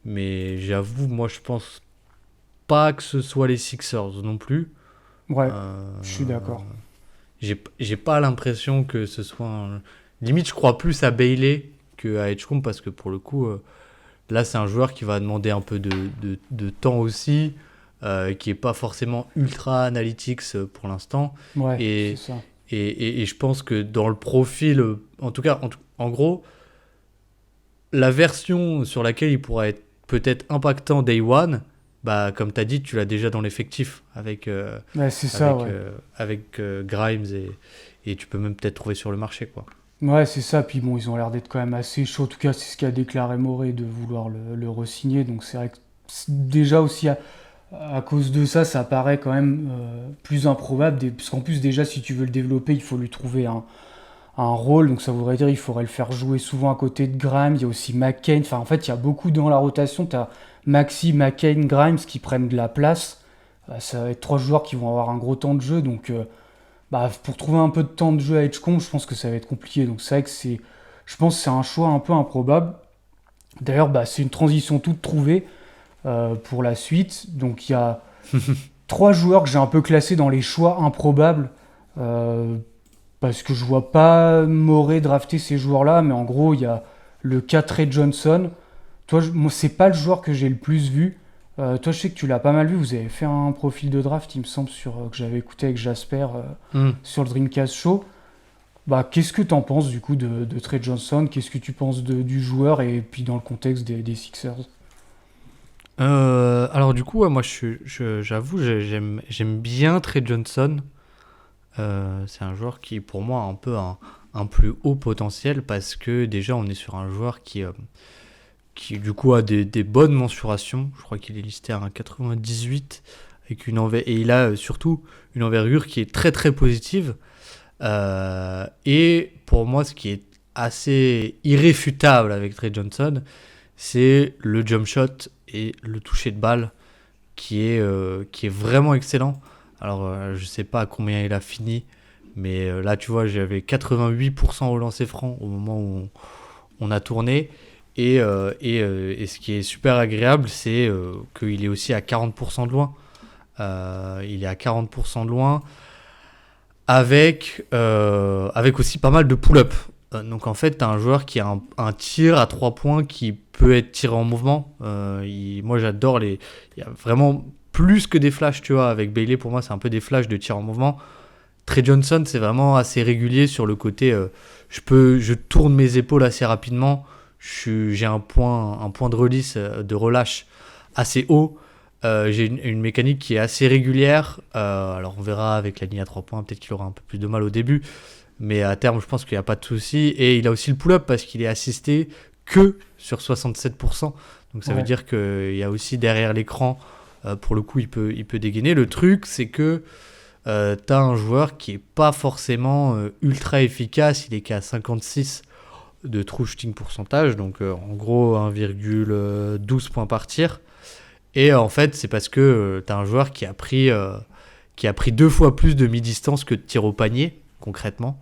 Mais j'avoue, moi, je pense pas que ce soit les Sixers non plus. ouais, je suis Euh, d'accord. j'ai pas l'impression que ce soit limite, je crois plus à Bailey que à Edgecombe parce que pour le coup, là, c'est un joueur qui va demander un peu de temps aussi, qui est pas forcément ultra analytics pour l'instant. Ouais, c'est Et, ça. et je pense que dans le profil, en tout cas, en gros, la version sur laquelle il pourra être peut-être impactant Day One, bah, comme tu as dit, tu l'as déjà dans l'effectif Ouais, c'est ça, ouais. avec Grimes et tu peux même peut-être trouver sur le marché, quoi. Ouais, c'est ça. Puis bon, ils ont l'air d'être quand même assez chauds. En tout cas, c'est ce qu'a déclaré Morey de vouloir le re-signer. Donc c'est vrai que déjà aussi à cause de ça, ça paraît quand même plus improbable. Parce qu'en plus, déjà, si tu veux le développer, il faut lui trouver un rôle. Donc ça voudrait dire qu'il faudrait le faire jouer souvent à côté de Grimes. Il y a aussi McCain. Enfin, en fait, il y a beaucoup dans la rotation. Tu as Maxi, McCain, Grimes qui prennent de la place. Ça va être 3 joueurs qui vont avoir un gros temps de jeu. Donc bah, pour trouver un peu de temps de jeu à Edgecombe, je pense que ça va être compliqué. Donc c'est vrai que je pense que c'est un choix un peu improbable. D'ailleurs, bah, c'est une transition toute trouvée pour la suite. Donc il y a 3 joueurs que j'ai un peu classés dans les choix improbables. euh, Parce que je vois pas Morey drafter ces joueurs-là. Mais en gros, il y a le 4 Ray Johnson. Toi, moi, c'est pas le joueur que j'ai le plus vu. Toi, je sais que tu l'as pas mal vu. Vous avez fait un profil de draft, il me semble, que j'avais écouté avec Jasper Hmm. sur le Dreamcast Show. Bah, qu'est-ce que t'en penses du coup de Trey Johnson? Qu'est-ce que tu penses du joueur et puis dans le contexte des Sixers? Alors du coup, ouais, moi, j'avoue, j'aime bien Trey Johnson. C'est un joueur qui, pour moi, a un peu un plus haut potentiel parce que déjà, on est sur un joueur qui du coup, a des bonnes mensurations. Je crois qu'il est listé à un 98 avec et il a surtout une envergure qui est très très positive. Et pour moi, ce qui est assez irréfutable avec Trey Johnson, c'est le jump shot et le toucher de balle qui est vraiment excellent. Alors, je sais pas à combien il a fini, Mais là, tu vois, j'avais 88% au lancer franc au moment où on a tourné. Et ce qui est super agréable, c'est qu'il est aussi à 40% de loin. Il est à 40% de loin avec aussi pas mal de pull-up. Donc en fait, tu as un joueur qui a un tir à 3 points qui peut être tiré en mouvement. Moi, j'adore il y a vraiment plus que des flashs, tu vois. Avec Bailey, pour moi, c'est un peu des flashs de tir en mouvement. Trey Johnson, c'est vraiment assez régulier sur le côté. Je tourne mes épaules assez rapidement. J'ai un point de release, de relâche assez haut. J'ai une mécanique qui est assez régulière. Alors on verra avec la ligne à 3 points, peut-être qu'il aura un peu plus de mal au début. Mais à terme, je pense qu'il n'y a pas de souci. Et il a aussi le pull-up parce qu'il est assisté que sur 67%. Donc ça veut dire qu'il y a aussi derrière l'écran, pour le coup, il peut dégainer. Le truc, c'est que tu as un joueur qui n'est pas forcément ultra efficace. Il est qu'à 56 de true shooting pourcentage. Donc en gros, 1,12 points par tir. Et en fait, c'est parce que tu as un joueur qui a pris 2 fois plus de mi-distance que de tir au panier, concrètement,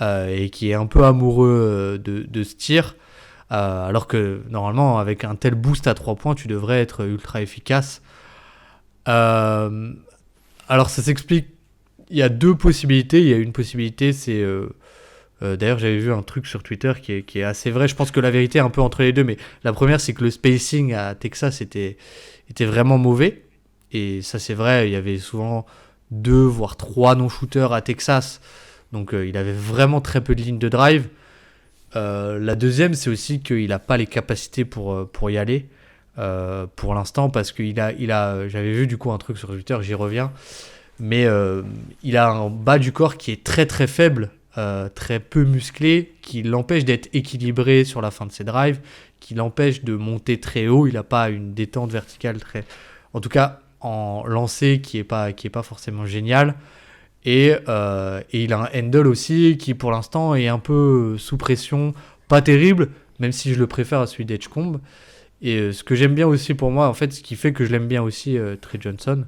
et qui est un peu amoureux de ce tir, alors que normalement, avec un tel boost à 3 points, tu devrais être ultra efficace. Alors ça s'explique, il y a 2 possibilités. Il y a une possibilité, c'est... d'ailleurs, j'avais vu un truc sur Twitter qui est assez vrai. Je pense que la vérité est un peu entre les deux, mais la première, c'est que le spacing à Texas était vraiment mauvais. Et ça, c'est vrai, il y avait souvent 2 voire 3 non-shooters à Texas. Donc, il avait vraiment très peu de lignes de drive. La deuxième, c'est aussi qu'il n'a pas les capacités pour y aller pour l'instant, parce qu'il j'avais vu du coup un truc sur Twitter, j'y reviens, mais il a un bas du corps qui est très très faible, très peu musclé, qui l'empêche d'être équilibré sur la fin de ses drives, qui l'empêche de monter très haut. Il n'a pas une détente verticale en tout cas en lancer qui est pas forcément génial. Et il a un handle aussi qui pour l'instant est un peu sous pression, pas terrible, même si je le préfère à celui d'Edgecombe. Et ce que j'aime bien aussi pour moi, en fait, ce qui fait que je l'aime bien aussi, Trey Johnson,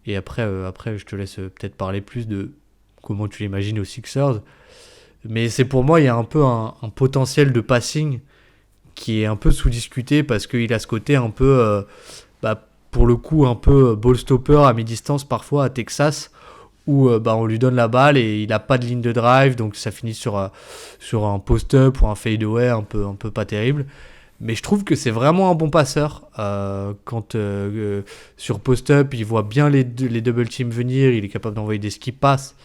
et après je te laisse peut-être parler plus de comment tu l'imagines aux Sixers, mais c'est pour moi, il y a un peu un potentiel de passing qui est un peu sous-discuté, parce qu'il a ce côté un peu, pour le coup, un peu ball stopper à mi-distance parfois à Texas, où on lui donne la balle et il n'a pas de ligne de drive, donc ça finit sur un post-up ou un fade-away un peu pas terrible. Mais je trouve que c'est vraiment un bon passeur. Quand sur post-up, il voit bien les double teams venir, il est capable d'envoyer des skip passes,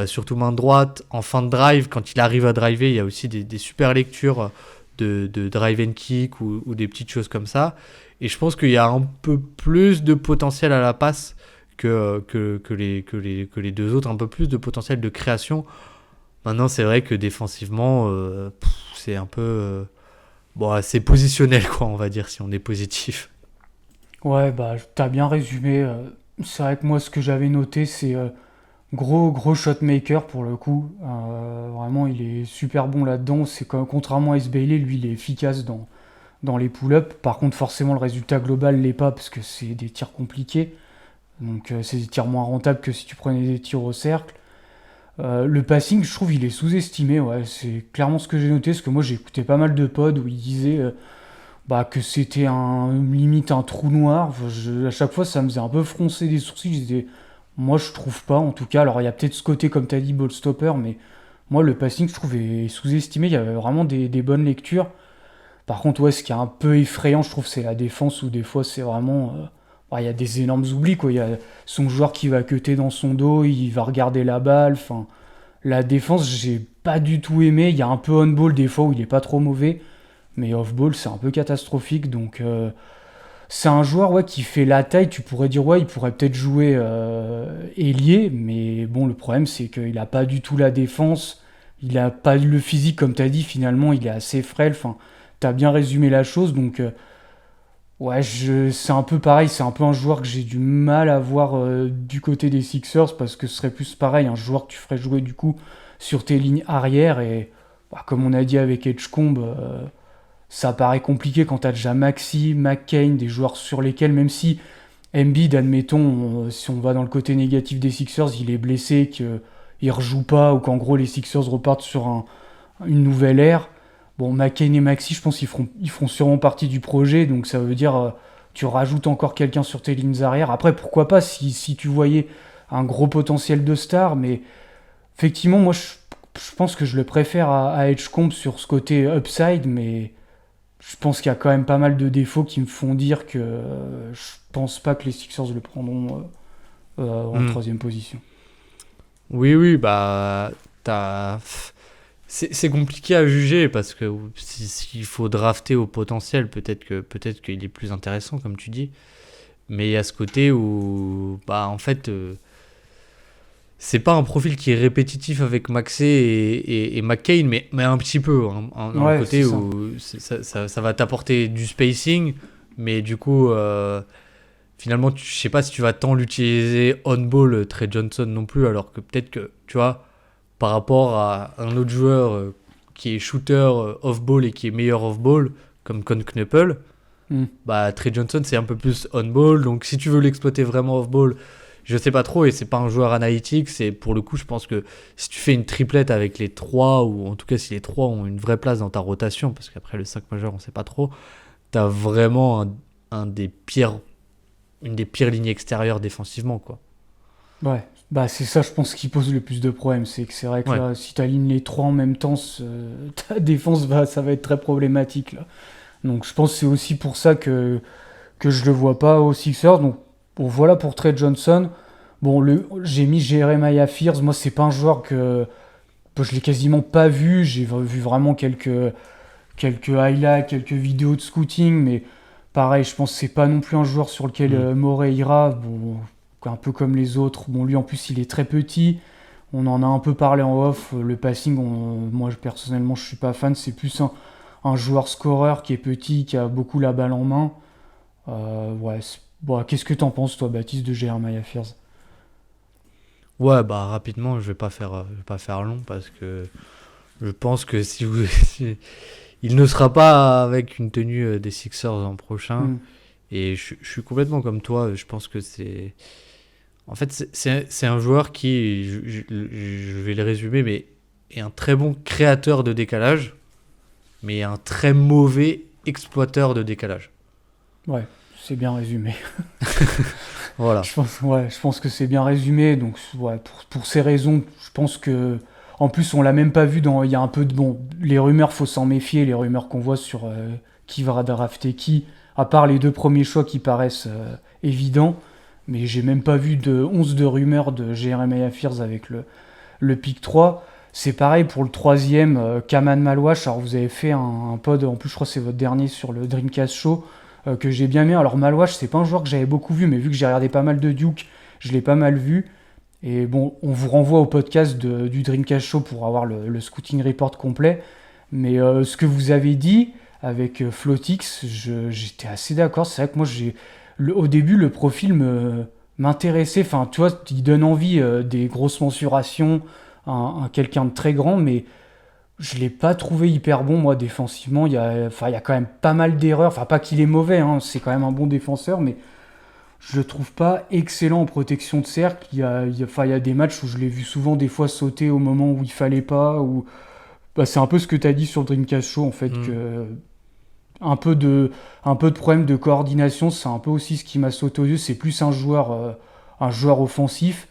surtout main droite. En fin de drive, quand il arrive à driver, il y a aussi des super lectures de drive and kick ou des petites choses comme ça. Et je pense qu'il y a un peu plus de potentiel à la passe que les 2 autres, un peu plus de potentiel de création. Maintenant, c'est vrai que défensivement, c'est un peu... c'est positionnel, quoi, on va dire, si on est positif. Ouais, t'as bien résumé. C'est vrai que moi, ce que j'avais noté, c'est gros shotmaker pour le coup. Vraiment, il est super bon là-dedans. C'est contrairement à Ace Bailey, lui, il est efficace dans les pull-ups. Par contre, forcément, le résultat global l'est pas, parce que c'est des tirs compliqués. Donc, c'est des tirs moins rentables que si tu prenais des tirs au cercle. Le passing, je trouve, il est sous-estimé. Ouais, c'est clairement ce que j'ai noté, parce que moi, j'ai écouté pas mal de pods où ils disaient que c'était limite un trou noir. À chaque fois, ça me faisait un peu froncer des sourcils. Je disais, moi, je trouve pas, en tout cas. Alors, il y a peut-être ce côté, comme tu as dit, ball stopper, mais moi, le passing, je trouve, est sous-estimé. Il y avait vraiment des bonnes lectures. Par contre, ouais, ce qui est un peu effrayant, je trouve, c'est la défense, où des fois, c'est vraiment... il y a des énormes oublis, quoi. Il y a son joueur qui va cutter dans son dos, il va regarder la balle. Enfin, la défense, j'ai pas du tout aimé. Il y a un peu on-ball des fois où il est pas trop mauvais, mais off-ball, c'est un peu catastrophique. Donc, c'est un joueur qui fait la taille. Tu pourrais dire, il pourrait peut-être jouer ailier, mais bon, le problème, c'est qu'il a pas du tout la défense. Il a pas le physique, comme tu as dit, finalement, il est assez frêle. Enfin, tu as bien résumé la chose, donc... Ouais, c'est un peu pareil, c'est un peu un joueur que j'ai du mal à voir du côté des Sixers, parce que ce serait plus pareil, un joueur que tu ferais jouer du coup sur tes lignes arrière, et comme on a dit avec Edgecombe, ça paraît compliqué quand t'as déjà Maxey, McCain, des joueurs sur lesquels, même si Embiid, admettons, si on va dans le côté négatif des Sixers, il est blessé, qu'il ils rejouent pas ou qu'en gros les Sixers repartent sur une nouvelle ère. Bon, McCain et Maxey, je pense qu'ils feront sûrement partie du projet, donc ça veut dire tu rajoutes encore quelqu'un sur tes lignes arrière. Après, pourquoi pas si tu voyais un gros potentiel de star, mais effectivement, moi je pense que je le préfère à Edgecombe sur ce côté upside, mais je pense qu'il y a quand même pas mal de défauts qui me font dire que je pense pas que les Sixers le prendront en troisième position. Oui, bah, c'est compliqué à juger parce que s'il faut drafter au potentiel, peut-être qu'il est plus intéressant, comme tu dis. Mais il y a ce côté où, bah, en fait, c'est pas un profil qui est répétitif avec Maxey et McCain, mais un petit peu. Dans le côté où ça va t'apporter du spacing, mais du coup, finalement, je sais pas si tu vas tant l'utiliser on-ball, Trey Johnson non plus, alors que peut-être que, tu vois, par rapport à un autre joueur qui est shooter off-ball et qui est meilleur off-ball, comme Con Knuppel, bah, Trey Johnson, c'est un peu plus on-ball. Donc, si tu veux l'exploiter vraiment off-ball, je sais pas trop, et c'est pas un joueur analytique. C'est pour le coup, je pense que si tu fais une triplette avec les 3, ou en tout cas si les 3 ont une vraie place dans ta rotation, parce qu'après le 5 majeur, on sait pas trop, t'as vraiment une des pires lignes extérieures défensivement, quoi. Ouais, bah c'est ça, je pense, qui pose le plus de problèmes. C'est que c'est vrai que là, si tu alignes les 3 en même temps, ta défense, ça va être très problématique, là. Donc je pense que c'est aussi pour ça que je le vois pas aux Sixers. Donc bon, voilà pour Trey Johnson. Bon, j'ai mis Jeremiah Fears. Moi, c'est pas un joueur que je l'ai quasiment pas vu. J'ai vu vraiment quelques highlights, quelques vidéos de scouting, mais pareil, je pense que c'est pas non plus un joueur sur lequel Morey ira. Bon, un peu comme les autres. Bon, lui en plus, il est très petit. On en a un peu parlé en off. Le passing, moi personnellement, je suis pas fan. C'est plus un joueur scoreur qui est petit, qui a beaucoup la balle en main. Bon, qu'est-ce que t'en penses, toi, Baptiste, de Jeremiah Fears? Ouais, bah rapidement, je vais pas faire long parce que je pense que il ne sera pas avec une tenue des Sixers l'an prochain. Et je suis complètement comme toi. Je pense que c'est un joueur qui, je vais le résumer, mais est un très bon créateur de décalage, mais un très mauvais exploiteur de décalage. Ouais, c'est bien résumé. Voilà. Je pense que c'est bien résumé. Donc, ouais, pour ces raisons, je pense que. En plus, on l'a même pas vu il y a un peu de. Bon, les rumeurs, faut s'en méfier, les rumeurs qu'on voit sur qui va drafter qui, à part les 2 premiers choix qui paraissent évidents. Mais j'ai même pas vu de 11 de rumeurs de Jeremiah Fears avec le pick 3. C'est pareil pour le 3e, Kaman Malwash. Alors, vous avez fait un pod, en plus, je crois que c'est votre dernier sur le Dreamcast Show. Que j'ai bien mis. Alors Malwash, c'est pas un joueur que j'avais beaucoup vu, mais vu que j'ai regardé pas mal de Duke, je l'ai pas mal vu. Et bon, on vous renvoie au podcast du Dreamcast Show pour avoir le scouting report complet. Mais ce que vous avez dit avec Flotix, j'étais assez d'accord. C'est vrai que moi, au début, le profil m'intéressait. Enfin, tu vois, il donne envie des grosses mensurations, quelqu'un de très grand, mais je l'ai pas trouvé hyper bon, moi, défensivement. Il y a quand même pas mal d'erreurs. Enfin, pas qu'il est mauvais, hein, c'est quand même un bon défenseur, mais je le trouve pas excellent en protection de cercle. Il y a des matchs où je l'ai vu souvent, des fois, sauter au moment où il fallait pas. C'est un peu ce que tu as dit sur le Dreamcast Show, en fait, que un peu de problème de coordination, c'est un peu aussi ce qui m'a sauté aux yeux. C'est plus un joueur offensif.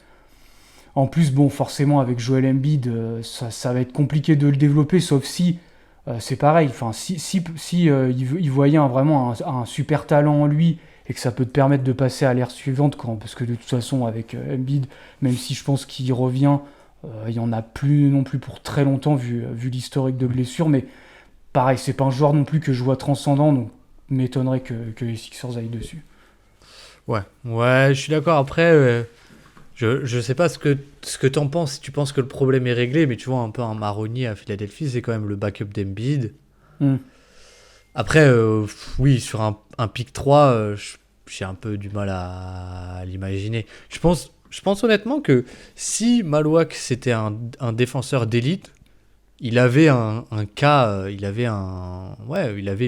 En plus, bon, forcément, avec Joel Embiid, ça va être compliqué de le développer, sauf si, c'est pareil, enfin, si il voyait vraiment un super talent en lui, et que ça peut te permettre de passer à l'ère suivante, parce que de toute façon, avec Embiid, même si je pense qu'il revient, il n'y en a plus non plus pour très longtemps, vu l'historique de blessures, mais pareil, c'est pas un joueur non plus que je vois transcendant, donc m'étonnerait que les Sixers aillent dessus. Ouais, je suis d'accord. Après... Je sais pas ce que t'en penses, si tu penses que le problème est réglé, mais tu vois, un peu un marronnier à Philadelphie, c'est quand même le backup d'Embiid. Après, oui, sur un pick 3, j'ai un peu du mal à l'imaginer. Je pense honnêtement que si Malwack c'était un défenseur d'élite, il avait un cas, il avait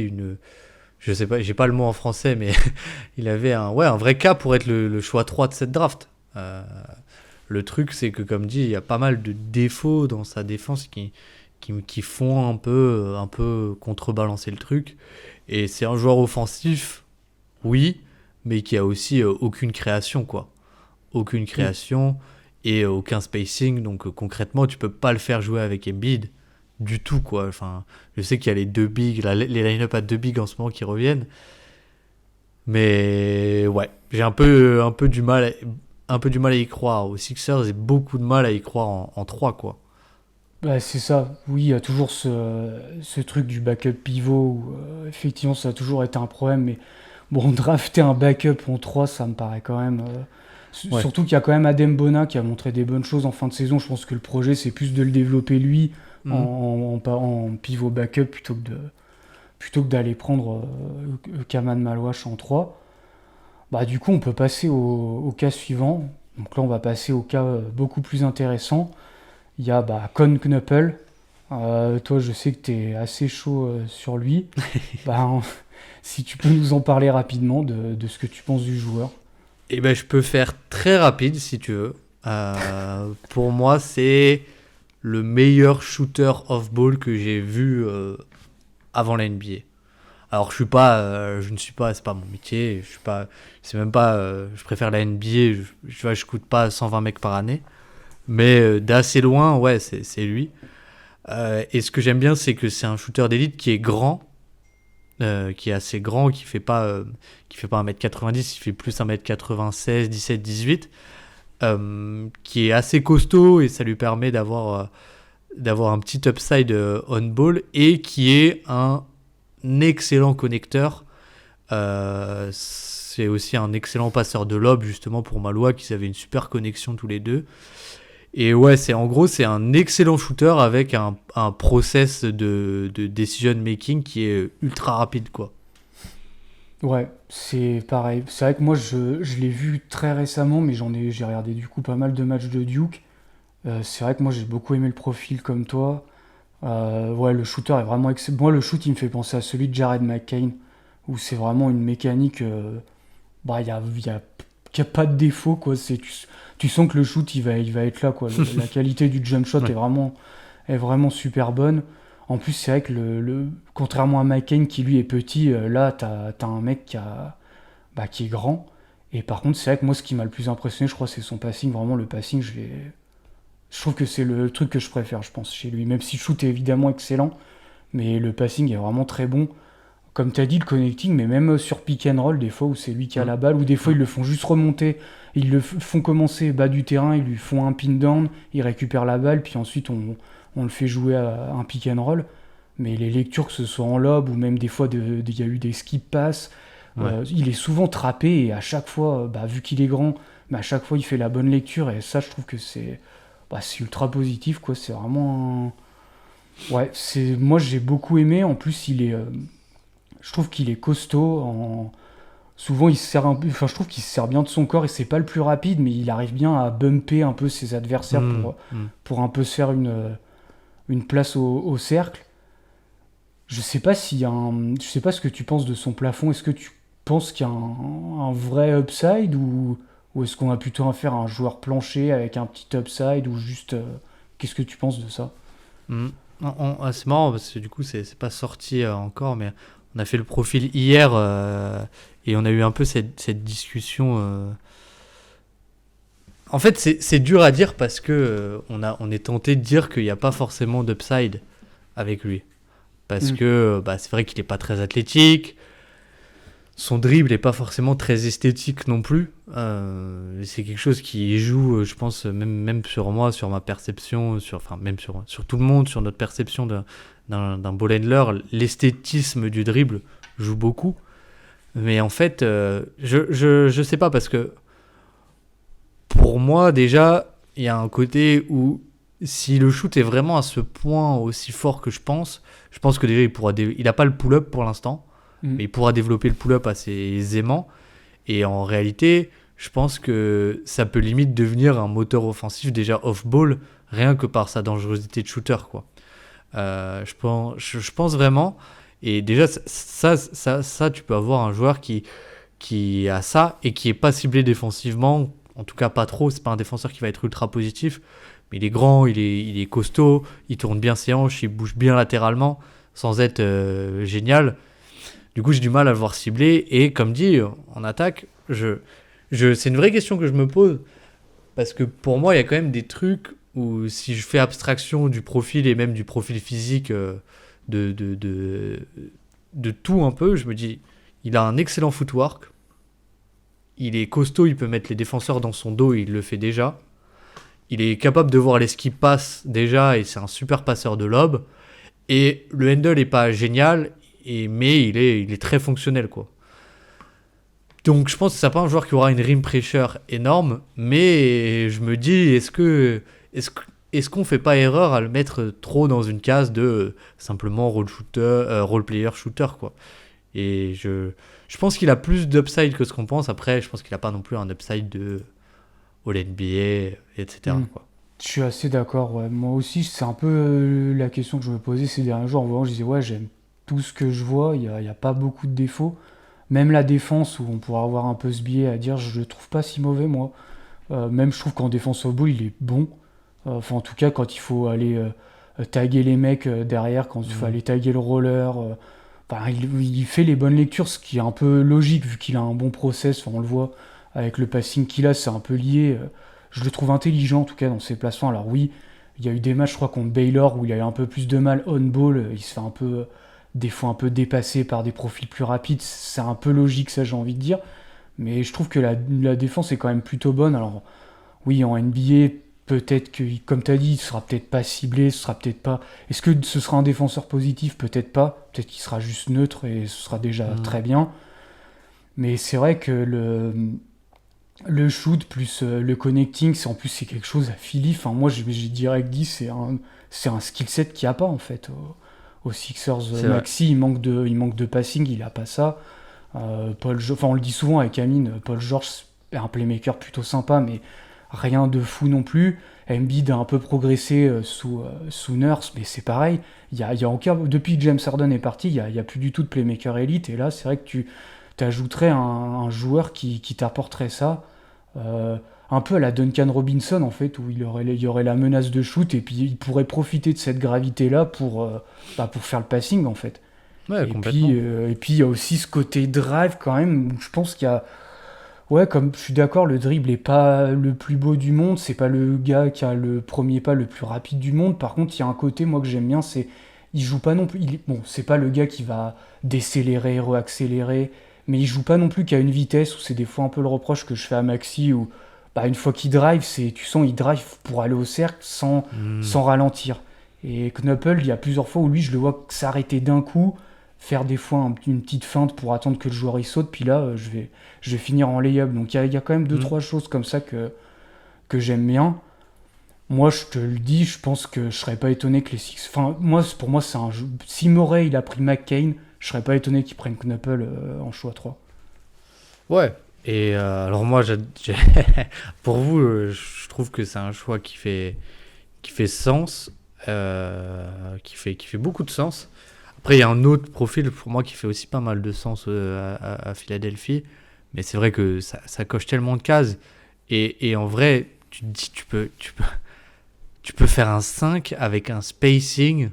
une... Je sais pas, j'ai pas le mot en français, mais il avait un vrai cas pour être le choix 3 de cette draft. Le truc, c'est que, comme dit, il y a pas mal de défauts dans sa défense qui font un peu contrebalancer le truc. Et c'est un joueur offensif, oui, mais qui a aussi aucune création, quoi. Aucune création et aucun spacing. Donc, concrètement, tu peux pas le faire jouer avec Embiid du tout, quoi. Enfin, je sais qu'il y a les deux bigs, les line-up à deux bigs en ce moment qui reviennent. Mais ouais, j'ai un peu du mal à y croire aux Sixers et beaucoup de mal à y croire en 3, quoi. Bah, c'est ça, oui, il y a toujours ce truc du backup pivot où effectivement ça a toujours été un problème, mais bon, drafter un backup en 3 ça me paraît quand même. Ouais. Surtout qu'il y a quand même Adem Bona qui a montré des bonnes choses en fin de saison. Je pense que le projet c'est plus de le développer lui en pivot backup plutôt que d'aller prendre Kaman Malwash en 3. Bah, du coup, on peut passer au cas suivant. Donc là, on va passer au cas beaucoup plus intéressant. Il y a Con Knuppel. Toi, je sais que tu es assez chaud sur lui. Si tu peux nous en parler rapidement de ce que tu penses du joueur. Et ben, je peux faire très rapide si tu veux. Pour moi, c'est le meilleur shooter off-ball que j'ai vu avant la NBA. Alors je ne suis pas, c'est pas mon métier, je préfère la NBA, je coûte pas 120 mecs par année, mais d'assez loin, ouais, c'est lui. Et ce que j'aime bien, c'est que c'est un shooter d'élite qui est grand, qui est assez grand, qui fait pas 1m90, il fait plus 1m96, 17, 18, qui est assez costaud et ça lui permet d'avoir un petit upside on ball et qui est un excellent connecteur. C'est aussi un excellent passeur de lob justement pour Malwa qui avaient une super connexion tous les deux. Et ouais, c'est un excellent shooter avec un process de decision making qui est ultra rapide, quoi. Ouais, c'est pareil. C'est vrai que moi je l'ai vu très récemment, mais j'ai regardé du coup pas mal de matchs de Duke. C'est vrai que moi j'ai beaucoup aimé le profil comme toi. Ouais, le shooter est vraiment excellent. Moi, le shoot, il me fait penser à celui de Jared McCain, où c'est vraiment une mécanique. Il y a pas de défaut, quoi. Tu sens que le shoot, il va être là, quoi. La qualité du jump shot est vraiment super bonne. En plus, c'est vrai que contrairement à McCain, qui lui est petit, là, t'as un mec qui est grand. Et par contre, c'est vrai que moi, ce qui m'a le plus impressionné, je crois, c'est son passing. Vraiment, le passing, je trouve que c'est le truc que je préfère, je pense, chez lui. Même si le shoot est évidemment excellent, mais le passing est vraiment très bon. Comme tu as dit, le connecting, mais même sur pick and roll, des fois où c'est lui qui a la balle, ou des fois ils le font juste remonter, ils le font commencer bas du terrain, ils lui font un pin down, il récupère la balle, puis ensuite on le fait jouer à un pick and roll. Mais les lectures, que ce soit en lob, ou même des fois il y a eu des skip pass, il est souvent trappé, et à chaque fois, vu qu'il est grand, à chaque fois il fait la bonne lecture, et ça je trouve que c'est ultra positif, quoi. C'est vraiment ouais, moi j'ai beaucoup aimé. En plus je trouve qu'il est costaud. Souvent il se sert je trouve qu'il se sert bien de son corps, et c'est pas le plus rapide, mais il arrive bien à bumper un peu ses adversaires pour un peu se faire une place au cercle. Je sais pas je sais pas ce que tu penses de son plafond. Est-ce que tu penses qu'il y a un vrai upside, ou est-ce qu'on a plutôt affaire à un joueur plancher avec un petit upside, ou juste qu'est-ce que tu penses de ça? C'est marrant parce que du coup c'est pas sorti encore, mais on a fait le profil hier et on a eu un peu cette discussion. En fait, c'est dur à dire parce que on est tenté de dire qu'il n'y a pas forcément d'upside avec lui. Parce que c'est vrai qu'il n'est pas très athlétique. Son dribble n'est pas forcément très esthétique non plus. C'est quelque chose qui joue, je pense, même sur moi, sur ma perception, même sur tout le monde, sur notre perception d'un ball handler. L'esthétisme du dribble joue beaucoup. Mais en fait, je sais pas, parce que pour moi, déjà, il y a un côté où si le shoot est vraiment à ce point aussi fort que je pense que déjà il n'a pas le pull-up pour l'instant. Mais il pourra développer le pull-up assez aisément. Et en réalité, je pense que ça peut limite devenir un moteur offensif déjà off-ball, rien que par sa dangerosité de shooter, quoi. Je pense vraiment. Et déjà, ça tu peux avoir un joueur qui a ça et qui n'est pas ciblé défensivement, En tout cas, pas trop. C'est pas un défenseur qui va être ultra positif. Mais il est grand, il est costaud, il tourne bien ses hanches, il bouge bien latéralement, sans être génial. Du coup, j'ai du mal à le voir ciblé. Et comme dit, en attaque, c'est une vraie question que je me pose. Parce que pour moi, il y a quand même des trucs où si je fais abstraction du profil et même du profil physique de tout un peu, je me dis, il a un excellent footwork. Il est costaud, il peut mettre les défenseurs dans son dos, il le fait déjà. Il est capable de voir les skips pass déjà et c'est un super passeur de lob. Et le handle est pas génial, mais il est très fonctionnel, quoi. Donc je pense que c'est pas un joueur qui aura une rim pressure énorme, mais je me dis, est-ce qu'on fait pas erreur à le mettre trop dans une case de simplement role player shooter, quoi. Et je pense qu'il a plus d'upside que ce qu'on pense. Après, je pense qu'il a pas non plus un upside de All-NBA, etc. Quoi. Je suis assez d'accord, ouais. Moi aussi, c'est un peu la question que je me posais ces derniers jours. En voyant, je disais, ouais, j'aime tout ce que je vois, il y a pas beaucoup de défauts. Même la défense, où on pourra avoir un peu ce biais à dire, je le trouve pas si mauvais, moi. Même, je trouve qu'en défense au ball, il est bon. Enfin, en tout cas, quand il faut aller taguer les mecs derrière, quand il faut aller taguer le roller, enfin, il fait les bonnes lectures, ce qui est un peu logique, vu qu'il a un bon process. Enfin, on le voit avec le passing qu'il a, c'est un peu lié. Je le trouve intelligent, en tout cas, dans ses placements. Alors oui, il y a eu des matchs, je crois, contre Baylor, où il a eu un peu plus de mal on-ball. Il se fait un peu, des fois, un peu dépasser par des profils plus rapides. C'est un peu logique, ça, j'ai envie de dire. Mais je trouve que la défense est quand même plutôt bonne. Alors oui, en NBA, peut-être que, comme tu as dit, il sera peut-être pas ciblé, ce sera peut-être pas... Est-ce que ce sera un défenseur positif? Peut-être pas. Peut-être qu'il sera juste neutre et ce sera déjà très bien. Mais c'est vrai que le shoot plus le connecting, c'est quelque chose à Philly. Enfin, moi, j'ai direct dit, c'est un skill set qu'il n'y a pas, en fait. Aux Sixers, Maxi, il manque de passing, il n'a pas ça. On le dit souvent avec Amine, Paul George est un playmaker plutôt sympa, mais rien de fou non plus. Embiid a un peu progressé sous Nurse, mais c'est pareil. Il y a encore, depuis que James Harden est parti, il y a plus du tout de playmaker élite. Et là, c'est vrai que tu ajouterais un joueur qui t'apporterait ça. Un peu à la Duncan Robinson, en fait, où il y aurait la menace de shoot, et puis il pourrait profiter de cette gravité-là pour faire le passing, en fait. Ouais, Et complètement. puis il y a aussi ce côté drive quand même, où je pense qu'il y a... Ouais, comme je suis d'accord, le dribble est pas le plus beau du monde, c'est pas le gars qui a le premier pas le plus rapide du monde. Par contre, il y a un côté, moi, que j'aime bien, c'est... Il joue pas non plus... Bon, c'est pas le gars qui va décélérer, reaccélérer, mais il joue pas non plus qu'à une vitesse, où c'est des fois un peu le reproche que je fais à Maxi, où une fois qu'il drive, tu sens il drive pour aller au cercle sans ralentir. Et Knuppel, il y a plusieurs fois où lui, je le vois s'arrêter d'un coup, faire des fois une petite feinte pour attendre que le joueur il saute, puis là, je vais finir en lay-up. Donc il y a quand même 2-3 choses comme ça que j'aime bien. Moi, je te le dis, je pense que je serais pas étonné que les Six... Enfin, pour moi, c'est un jeu... Si Murray, il a pris McCain, je serais pas étonné qu'il prenne Knuppel en choix 3. Ouais. Et alors moi, pour vous, je trouve que c'est un choix qui fait sens, qui fait beaucoup de sens. Après, il y a un autre profil pour moi qui fait aussi pas mal de sens à Philadelphie, mais c'est vrai que ça coche tellement de cases. Et en vrai, tu te dis, tu peux faire un 5 avec un spacing.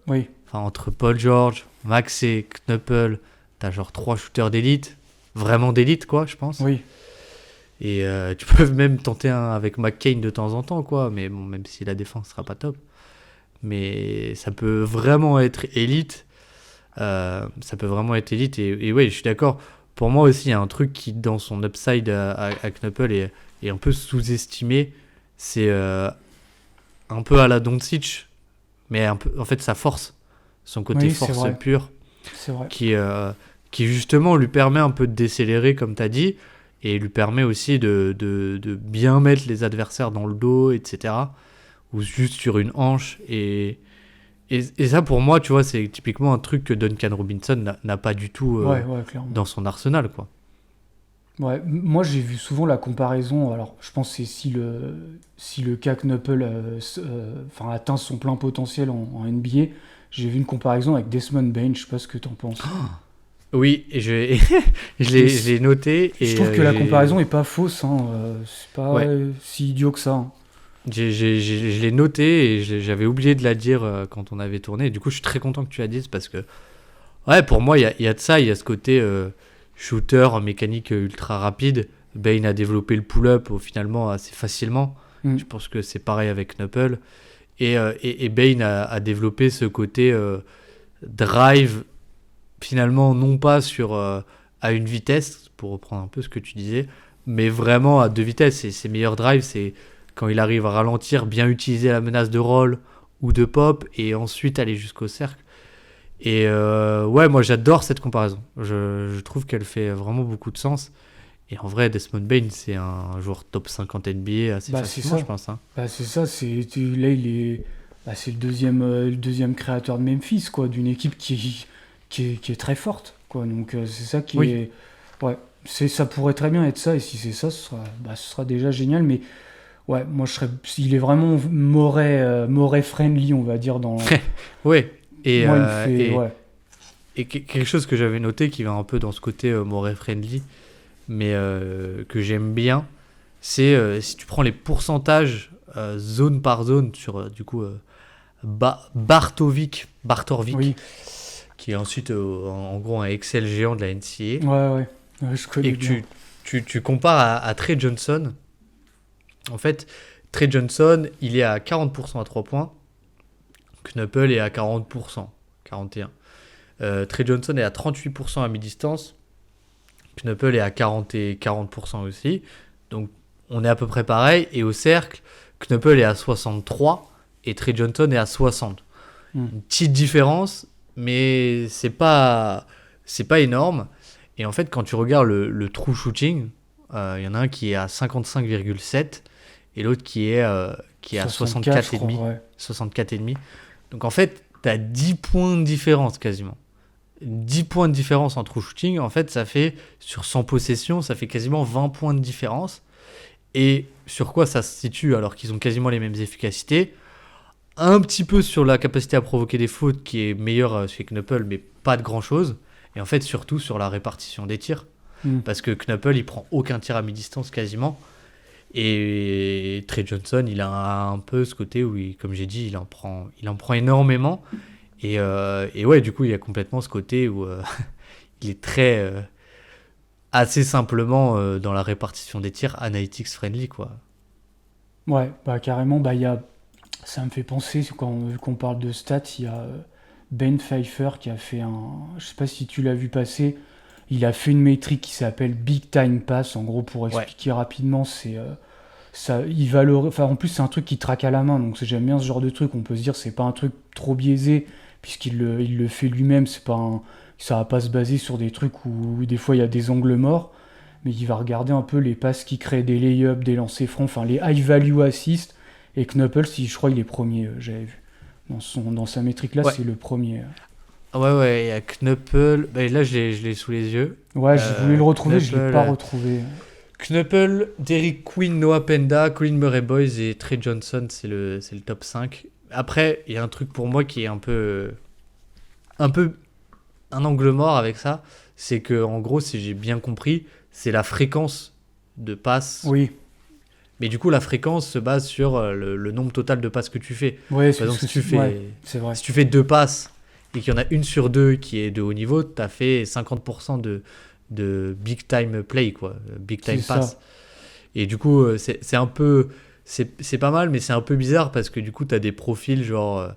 Oui. Enfin, entre Paul George, Maxey, Knuppel, t'as genre 3 shooters d'élite. Vraiment d'élite, quoi, je pense. Oui. Et tu peux même tenter un avec McCain de temps en temps, quoi. Mais bon, même si la défense sera pas top. Mais ça peut vraiment être élite. Et ouais, je suis d'accord. Pour moi aussi, il y a un truc qui, dans son upside à Knuppel, est un peu sous-estimé. C'est un peu à la Doncic, mais un peu, en fait, sa force. Son côté Oui, force c'est vrai. pure. C'est vrai. Qui justement lui permet un peu de décélérer, comme tu as dit, et lui permet aussi de bien mettre les adversaires dans le dos, etc. Ou juste sur une hanche. Et ça, pour moi, tu vois, c'est typiquement un truc que Duncan Robinson n'a pas du tout Ouais, clairement. dans son arsenal, quoi. Ouais, moi j'ai vu souvent la comparaison. Alors, je pense que c'est si le cas Knuppel atteint son plein potentiel en NBA, j'ai vu une comparaison avec Desmond Bane, je sais pas ce que t'en penses. Oui, et je l'ai noté. Et Je trouve que la comparaison est pas fausse, hein. C'est pas Ouais. si idiot que ça, hein. Je l'ai noté et j'avais oublié de la dire quand on avait tourné. Et du coup, je suis très content que tu la dises parce que, ouais, pour moi, il y a de ça. Il y a ce côté shooter en mécanique ultra rapide. Bane a développé le pull-up finalement assez facilement. Je pense que c'est pareil avec Knuppel. Et Bane a développé ce côté drive, finalement, non pas à une vitesse, pour reprendre un peu ce que tu disais, mais vraiment à deux vitesses. Et ses meilleurs drives, c'est quand il arrive à ralentir, bien utiliser la menace de roll ou de pop, et ensuite aller jusqu'au cercle. Et ouais, moi j'adore cette comparaison. Je trouve qu'elle fait vraiment beaucoup de sens. Et en vrai, Desmond Bane, c'est un joueur top 50 NBA assez Bah, facilement, c'est ça. je pense. Hein. Bah, c'est ça, là c'est le deuxième créateur de Memphis, quoi, d'une équipe qui est très forte, quoi. Donc c'est ça qui Oui. est, ouais, ça pourrait très bien être ça, et si c'est ça, ce sera déjà génial. Mais ouais, moi il est vraiment Morey friendly, on va dire dans. Ouais. Et, Moi, il me fait, ouais. et quelque chose que j'avais noté qui va un peu dans ce côté Morey friendly, mais que j'aime bien, c'est si tu prends les pourcentages zone par zone sur du coup Bartorvik, Oui, qui est ensuite en gros un Excel géant de la NCAA, ouais, je connais et que bien. tu compares à Trey Johnson. En fait, Trey Johnson, il est à 40% à 3 points, Knuppel est à 40%, 41%. Trey Johnson est à 38% à mi-distance, Knuppel est à 40% aussi. Donc on est à peu près pareil. Et au cercle, Knuppel est à 63 et Trey Johnson est à 60. Une petite différence, mais c'est pas énorme. Et en fait, quand tu regardes le true shooting, il y en a un qui est à 55,7 et l'autre qui est à 64, je crois, 64,5. ouais. 64,5. Donc en fait, tu as 10 points de différence quasiment. 10 points de différence en true shooting, en fait, ça fait, sur 100 possessions, ça fait quasiment 20 points de différence. Et sur quoi ça se situe alors qu'ils ont quasiment les mêmes efficacités? Un petit peu sur la capacité à provoquer des fautes qui est meilleure chez Knuppel, mais pas de grand chose. Et en fait, surtout sur la répartition des tirs. Parce que Knuppel, il prend aucun tir à mi-distance quasiment. Et Trey Johnson, il a un peu ce côté où, comme j'ai dit, il en prend énormément. Et ouais, du coup, il y a complètement ce côté où il est très assez simplement dans la répartition des tirs, analytics friendly, quoi. Ouais, bah carrément, ça me fait penser, vu qu'on parle de stats, il y a Ben Pfeiffer qui a fait je sais pas si tu l'as vu passer, il a fait une métrique qui s'appelle Big Time Pass, en gros, pour expliquer rapidement, il valorise, enfin en plus c'est un truc qui traque à la main, donc j'aime bien ce genre de truc, on peut se dire c'est pas un truc trop biaisé, puisqu'il le fait lui-même, ça va pas se baser sur des trucs où des fois il y a des angles morts, mais il va regarder un peu les passes qui créent des lay-ups, des lancers francs, enfin les high value assists, et Knuppel, je crois il est premier, j'avais vu. Dans sa métrique là, Ouais. c'est le premier. Ouais, il y a Knuppel. Bah, là, je l'ai sous les yeux. Ouais, je voulais le retrouver, je l'ai Knuppel, pas retrouvé. Knuppel, Derrick Queen, Noah Penda, Colin Murray Boys et Trey Johnson, c'est le top 5. Après, il y a un truc pour moi qui est un peu un angle mort avec ça. C'est que, en gros, si j'ai bien compris, c'est la fréquence de passes. Oui, Mais du coup, la fréquence se base sur le nombre total de passes que tu fais. ouais, Par exemple, ouais, c'est vrai. si tu fais 2 passes et qu'il y en a une sur 2 qui est de haut niveau, tu as fait 50% de big time play, quoi. Big time C'est pass. ça. Et du coup, c'est un peu. C'est pas mal, mais c'est un peu bizarre parce que du coup, tu as des profils genre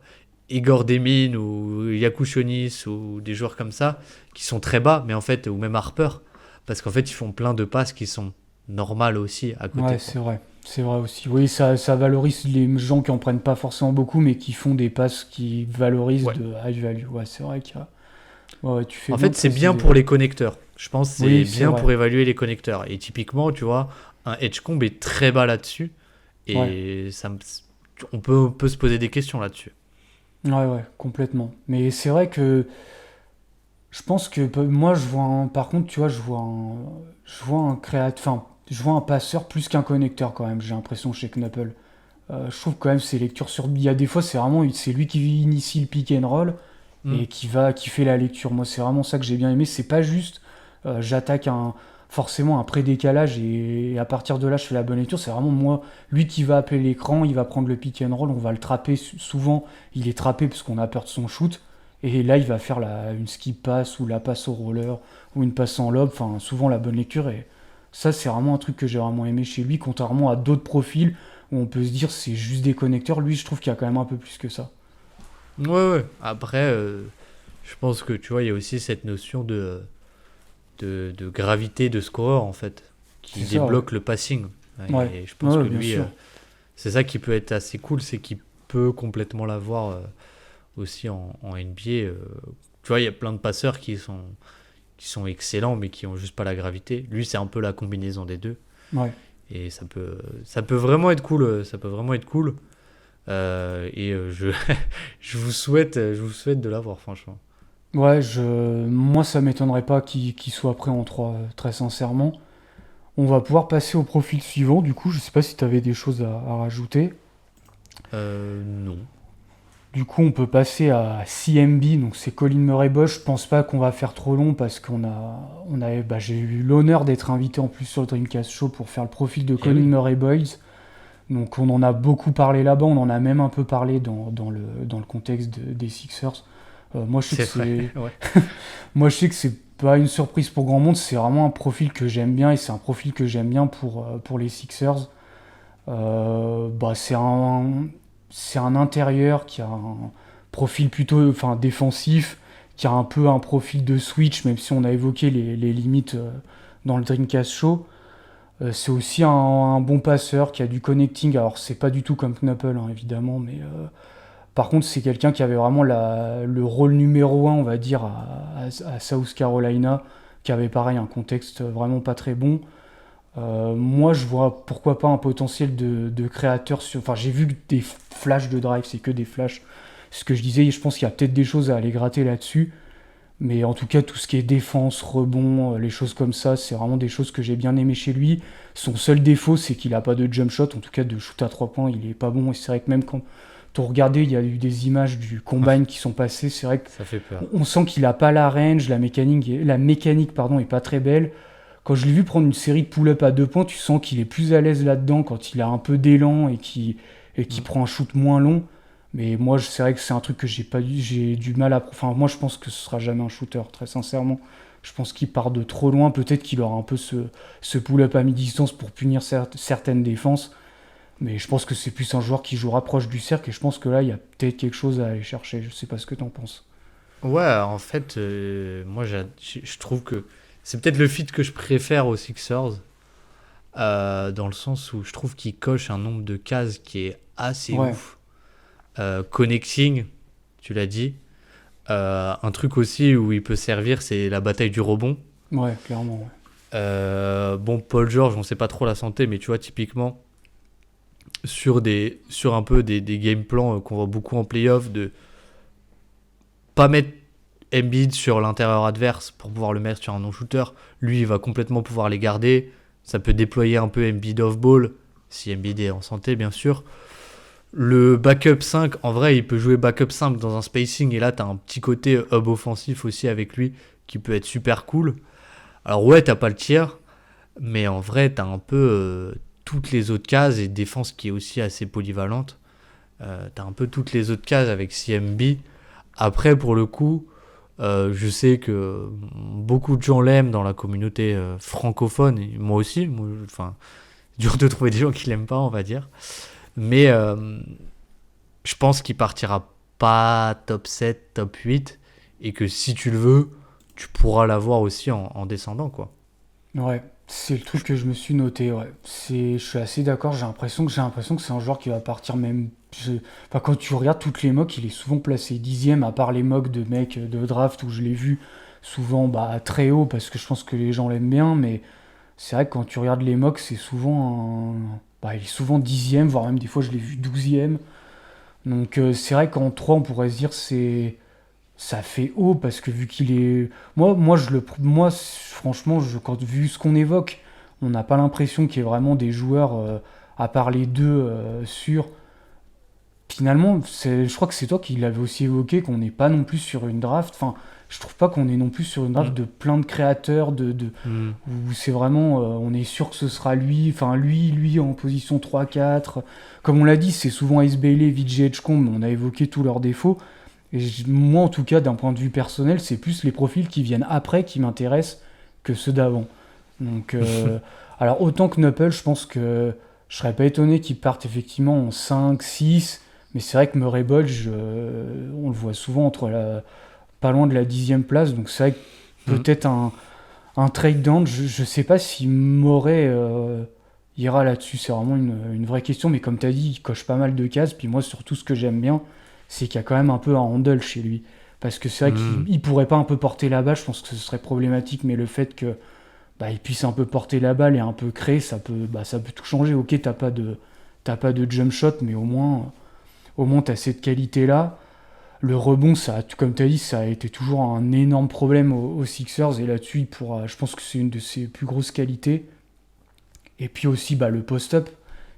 Igor Demin ou Yakushonis ou des joueurs comme ça qui sont très bas, mais en fait, ou même Harper, parce qu'en fait, ils font plein de passes qui sont normales aussi à côté. Ouais, quoi. c'est vrai. C'est vrai aussi. Oui, ça valorise les gens qui en prennent pas forcément beaucoup, mais qui font des passes qui valorisent Ouais. de high value. Ouais, c'est vrai qu'il y a. Ouais, tu fais En bien fait, de c'est bien préciser. pour les connecteurs. Je pense que c'est Oui, c'est bien vrai. pour évaluer les connecteurs. Et typiquement, tu vois, un Edgecomb est très bas là-dessus. Et on peut se poser des questions là-dessus. Ouais, complètement. Mais c'est vrai que je pense que moi, par contre, tu vois, je vois un passeur plus qu'un connecteur quand même. J'ai l'impression chez Knuppel. Je trouve quand même ses lectures il y a des fois, c'est lui qui initie le pick and roll. et qui fait la lecture. Moi, c'est vraiment ça que j'ai bien aimé. C'est pas juste j'attaque forcément un pré-décalage et à partir de là, je fais la bonne lecture. C'est vraiment moi, lui qui va appeler l'écran, il va prendre le pick and roll, on va le trapper. Souvent, il est trappé parce qu'on a peur de son shoot. Et là, il va faire une skip pass ou la passe au roller ou une passe en lob. Enfin, souvent la bonne lecture. Et ça, c'est vraiment un truc que j'ai vraiment aimé chez lui, contrairement à d'autres profils où on peut se dire c'est juste des connecteurs. Lui, je trouve qu'il y a quand même un peu plus que ça. Ouais. Après, je pense que tu vois, il y a aussi cette notion de gravité de scoreur en fait, qui C'est ça, débloque le passing. Ouais. Et je pense Ouais, que bien lui, sûr. c'est ça qui peut être assez cool, c'est qu'il peut complètement l'avoir aussi en NBA. Tu vois, il y a plein de passeurs qui sont excellents, mais qui ont juste pas la gravité. Lui, c'est un peu la combinaison des deux. Ouais. Et ça peut vraiment être cool. Ça peut vraiment être cool. Je vous souhaite de l'avoir, franchement. Ouais, moi ça m'étonnerait pas qu'il soit prêt en 3, très sincèrement. On va pouvoir passer au profil suivant, du coup, je sais pas si tu avais des choses à rajouter. Non. Du coup, on peut passer à CMB, donc c'est Colin Murray-Bosch. Je pense pas qu'on va faire trop long parce j'ai eu l'honneur d'être invité en plus sur le Dreamcast Show pour faire le profil de Colin oui. Murray-Boyles. Donc on en a beaucoup parlé là-bas, on en a même un peu parlé dans le contexte des Sixers. Moi je sais que vrai. c'est Ouais. Moi, je sais que c'est pas une surprise pour grand monde, c'est vraiment un profil que j'aime bien et c'est un profil que j'aime bien pour les Sixers. C'est un intérieur qui a un profil plutôt défensif, qui a un peu un profil de switch, même si on a évoqué les limites dans le Dreamcast Show. C'est aussi un bon passeur qui a du connecting. Alors, c'est pas du tout comme Knuppel, hein, évidemment, mais par contre, c'est quelqu'un qui avait vraiment le rôle numéro 1, on va dire, à South Carolina, qui avait pareil un contexte vraiment pas très bon. Moi, je vois pourquoi pas un potentiel de créateur. Enfin, j'ai vu des flashs de drive, c'est que des flashs. Ce que je disais, je pense qu'il y a peut-être des choses à aller gratter là-dessus. Mais en tout cas, tout ce qui est défense, rebond, les choses comme ça, c'est vraiment des choses que j'ai bien aimé chez lui. Son seul défaut, c'est qu'il n'a pas de jump shot, en tout cas de shoot à 3 points, il est pas bon. Et c'est vrai que même quand on regardait, il y a eu des images du combine qui sont passées, c'est vrai que Ça fait peur. on sent qu'il a pas la range, la mécanique pardon, est pas très belle. Quand je l'ai vu prendre une série de pull-up à 2 points, tu sens qu'il est plus à l'aise là-dedans quand il a un peu d'élan et qui prend un shoot moins long. Mais moi, c'est vrai que c'est un truc que j'ai du mal à. Enfin, moi, je pense que ce sera jamais un shooter, très sincèrement. Je pense qu'il part de trop loin. Peut-être qu'il aura un peu ce pull-up à mi-distance pour punir certaines défenses. Mais je pense que c'est plus un joueur qui jouera proche du cercle. Et je pense que là, il y a peut-être quelque chose à aller chercher. Je sais pas ce que t'en penses. Ouais, en fait, moi, je trouve que c'est peut-être le fit que je préfère aux Sixers, dans le sens où je trouve qu'il coche un nombre de cases qui est assez Ouais. ouf. Connecting, tu l'as dit. Un truc aussi où il peut servir, c'est la bataille du rebond. Ouais, clairement. Ouais. Bon, Paul George, on sait pas trop la santé, mais tu vois, typiquement, sur un peu des game plans qu'on voit beaucoup en playoff, de pas mettre Embiid sur l'intérieur adverse pour pouvoir le mettre sur un non-shooter. Lui, il va complètement pouvoir les garder. Ça peut déployer un peu Embiid off-ball, si Embiid est en santé, bien sûr. Le backup 5, en vrai, il peut jouer backup 5 dans un spacing. Et là, tu as un petit côté hub offensif aussi avec lui qui peut être super cool. Alors ouais, t'as pas le tir, mais en vrai, t'as un peu toutes les autres cases et défense qui est aussi assez polyvalente. T'as un peu toutes les autres cases avec CMB. Après, pour le coup, je sais que beaucoup de gens l'aiment dans la communauté francophone, et moi aussi. Enfin, dur de trouver des gens qui l'aiment pas, on va dire. Mais je pense qu'il partira pas top 7, top 8, et que si tu le veux, tu pourras l'avoir aussi en descendant, quoi. Ouais, c'est le truc que je me suis noté. Ouais. Je suis assez d'accord. J'ai l'impression que c'est un joueur qui va partir même. Enfin, quand tu regardes toutes les mocks, il est souvent placé 10e, à part les mocks de mecs de draft où je l'ai vu souvent très haut parce que je pense que les gens l'aiment bien. Mais c'est vrai que quand tu regardes les mocks, c'est souvent il est souvent 10e, voire même des fois je l'ai vu 12e. Donc c'est vrai qu'en 3, on pourrait se dire ça fait haut parce que vu qu'il est moi franchement vu ce qu'on évoque, on n'a pas l'impression qu'il y ait vraiment des joueurs à part les deux sûrs finalement, je crois que c'est toi qui l'avais aussi évoqué, qu'on n'est pas non plus sur une draft. Enfin, je trouve pas qu'on est non plus sur une draft de plein de créateurs, où c'est vraiment, on est sûr que ce sera lui. Enfin, lui en position 3-4. Comme on l'a dit, c'est souvent Ace Bailey, VJ Edgecombe, on a évoqué tous leurs défauts. Et moi, en tout cas, d'un point de vue personnel, c'est plus les profils qui viennent après qui m'intéressent que ceux d'avant. Donc, alors, autant que Knuppel, je pense que je serais pas étonné qu'il parte effectivement en 5, 6, mais c'est vrai que Murray Bodge, on le voit souvent pas loin de la 10e place, donc c'est vrai que peut-être un trade down, je sais pas si Murray ira là-dessus, c'est vraiment une vraie question, mais comme tu as dit, il coche pas mal de cases, puis moi surtout ce que j'aime bien, c'est qu'il y a quand même un peu un handle chez lui, parce que c'est vrai qu'il pourrait pas un peu porter la balle, je pense que ce serait problématique, mais le fait que il puisse un peu porter la balle et un peu créer, ça peut tout changer. Ok, t'as pas de jump shot, mais au moins t'as cette qualité-là. Le rebond, comme tu as dit, ça a été toujours un énorme problème aux Sixers, et là-dessus, je pense que c'est une de ses plus grosses qualités. Et puis aussi, le post-up,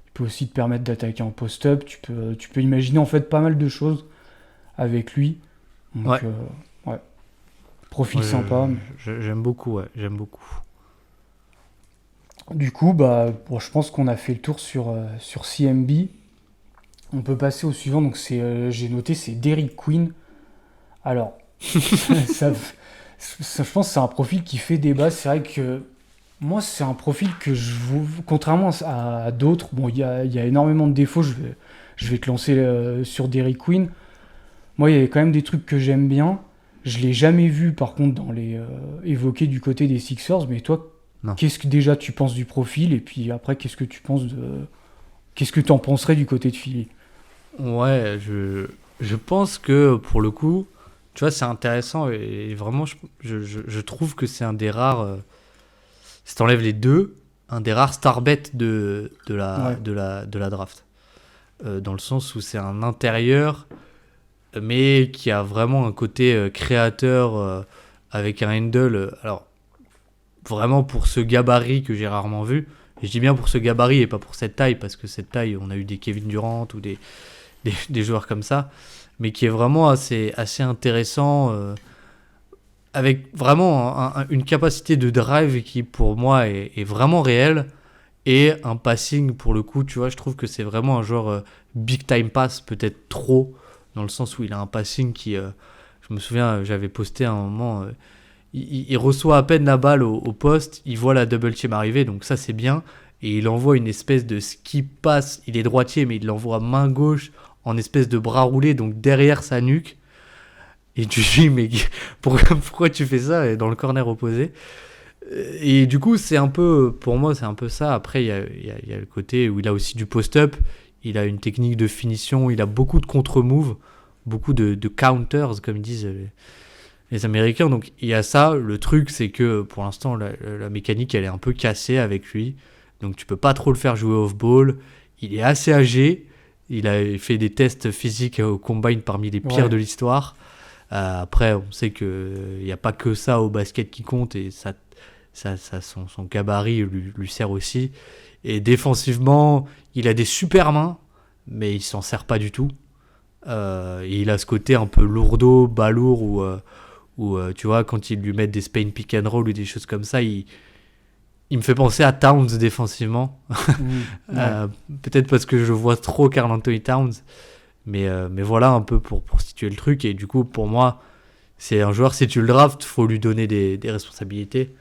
il peut aussi te permettre d'attaquer en post-up. Tu peux imaginer en fait pas mal de choses avec lui. Donc, ouais. Profil sympa. J'aime beaucoup, j'aime beaucoup. Du coup, je pense qu'on a fait le tour sur CMB. On peut passer au suivant. Donc j'ai noté, c'est Derrick Queen. Alors, je pense que c'est un profil qui fait débat. C'est vrai que moi, c'est un profil que contrairement à d'autres, bon, il y a énormément de défauts. Je vais te lancer sur Derrick Queen. Moi, il y a quand même des trucs que j'aime bien. Je l'ai jamais vu, par contre, dans les évoqués du côté des Sixers. Mais toi, qu'est-ce que déjà tu penses du profil, et puis après qu'est-ce que tu en penserais du côté de Philly? Ouais, je pense que pour le coup, tu vois, c'est intéressant, et vraiment je trouve que c'est un des rares, si t'enlèves les deux, un des rares starbets de la draft, dans le sens où c'est un intérieur mais qui a vraiment un côté créateur, avec un handle, alors vraiment pour ce gabarit que j'ai rarement vu. Et je dis bien pour ce gabarit et pas pour cette taille, parce que cette taille, on a eu des Kevin Durant ou des joueurs comme ça, mais qui est vraiment assez intéressant, avec vraiment une capacité de drive qui pour moi est vraiment réelle, et un passing pour le coup, tu vois, je trouve que c'est vraiment un joueur big time pass, peut-être trop, dans le sens où il a un passing qui, je me souviens, j'avais posté à un moment, il reçoit à peine la balle au poste, il voit la double team arriver, donc ça c'est bien, et il envoie une espèce de skip pass, il est droitier, mais il l'envoie main gauche en espèce de bras roulé, donc derrière sa nuque, et tu dis, mais pourquoi tu fais ça dans le corner opposé? Et du coup, c'est un peu, pour moi, c'est un peu ça. Après, il y a le côté où il a aussi du post-up, il a une technique de finition, il a beaucoup de contre-moves, beaucoup de counters, comme disent les Américains. Donc il y a ça. Le truc, c'est que pour l'instant, la mécanique, elle est un peu cassée avec lui. Donc tu peux pas trop le faire jouer off-ball. Il est assez âgé. Il a fait des tests physiques au combine parmi les pires de l'histoire. Après, on sait qu'il n'y a pas que ça au basket qui compte, et son gabarit lui sert aussi. Et défensivement, il a des super mains, mais il s'en sert pas du tout. Et il a ce côté un peu lourdeau, balourd, où tu vois, quand ils lui mettent des Spain pick and roll ou des choses comme ça, il me fait penser à Towns défensivement. Peut-être parce que je vois trop Karl Anthony Towns. Mais voilà un peu pour situer le truc. Et du coup, pour moi, c'est un joueur, si tu le draftes, il faut lui donner des responsabilités.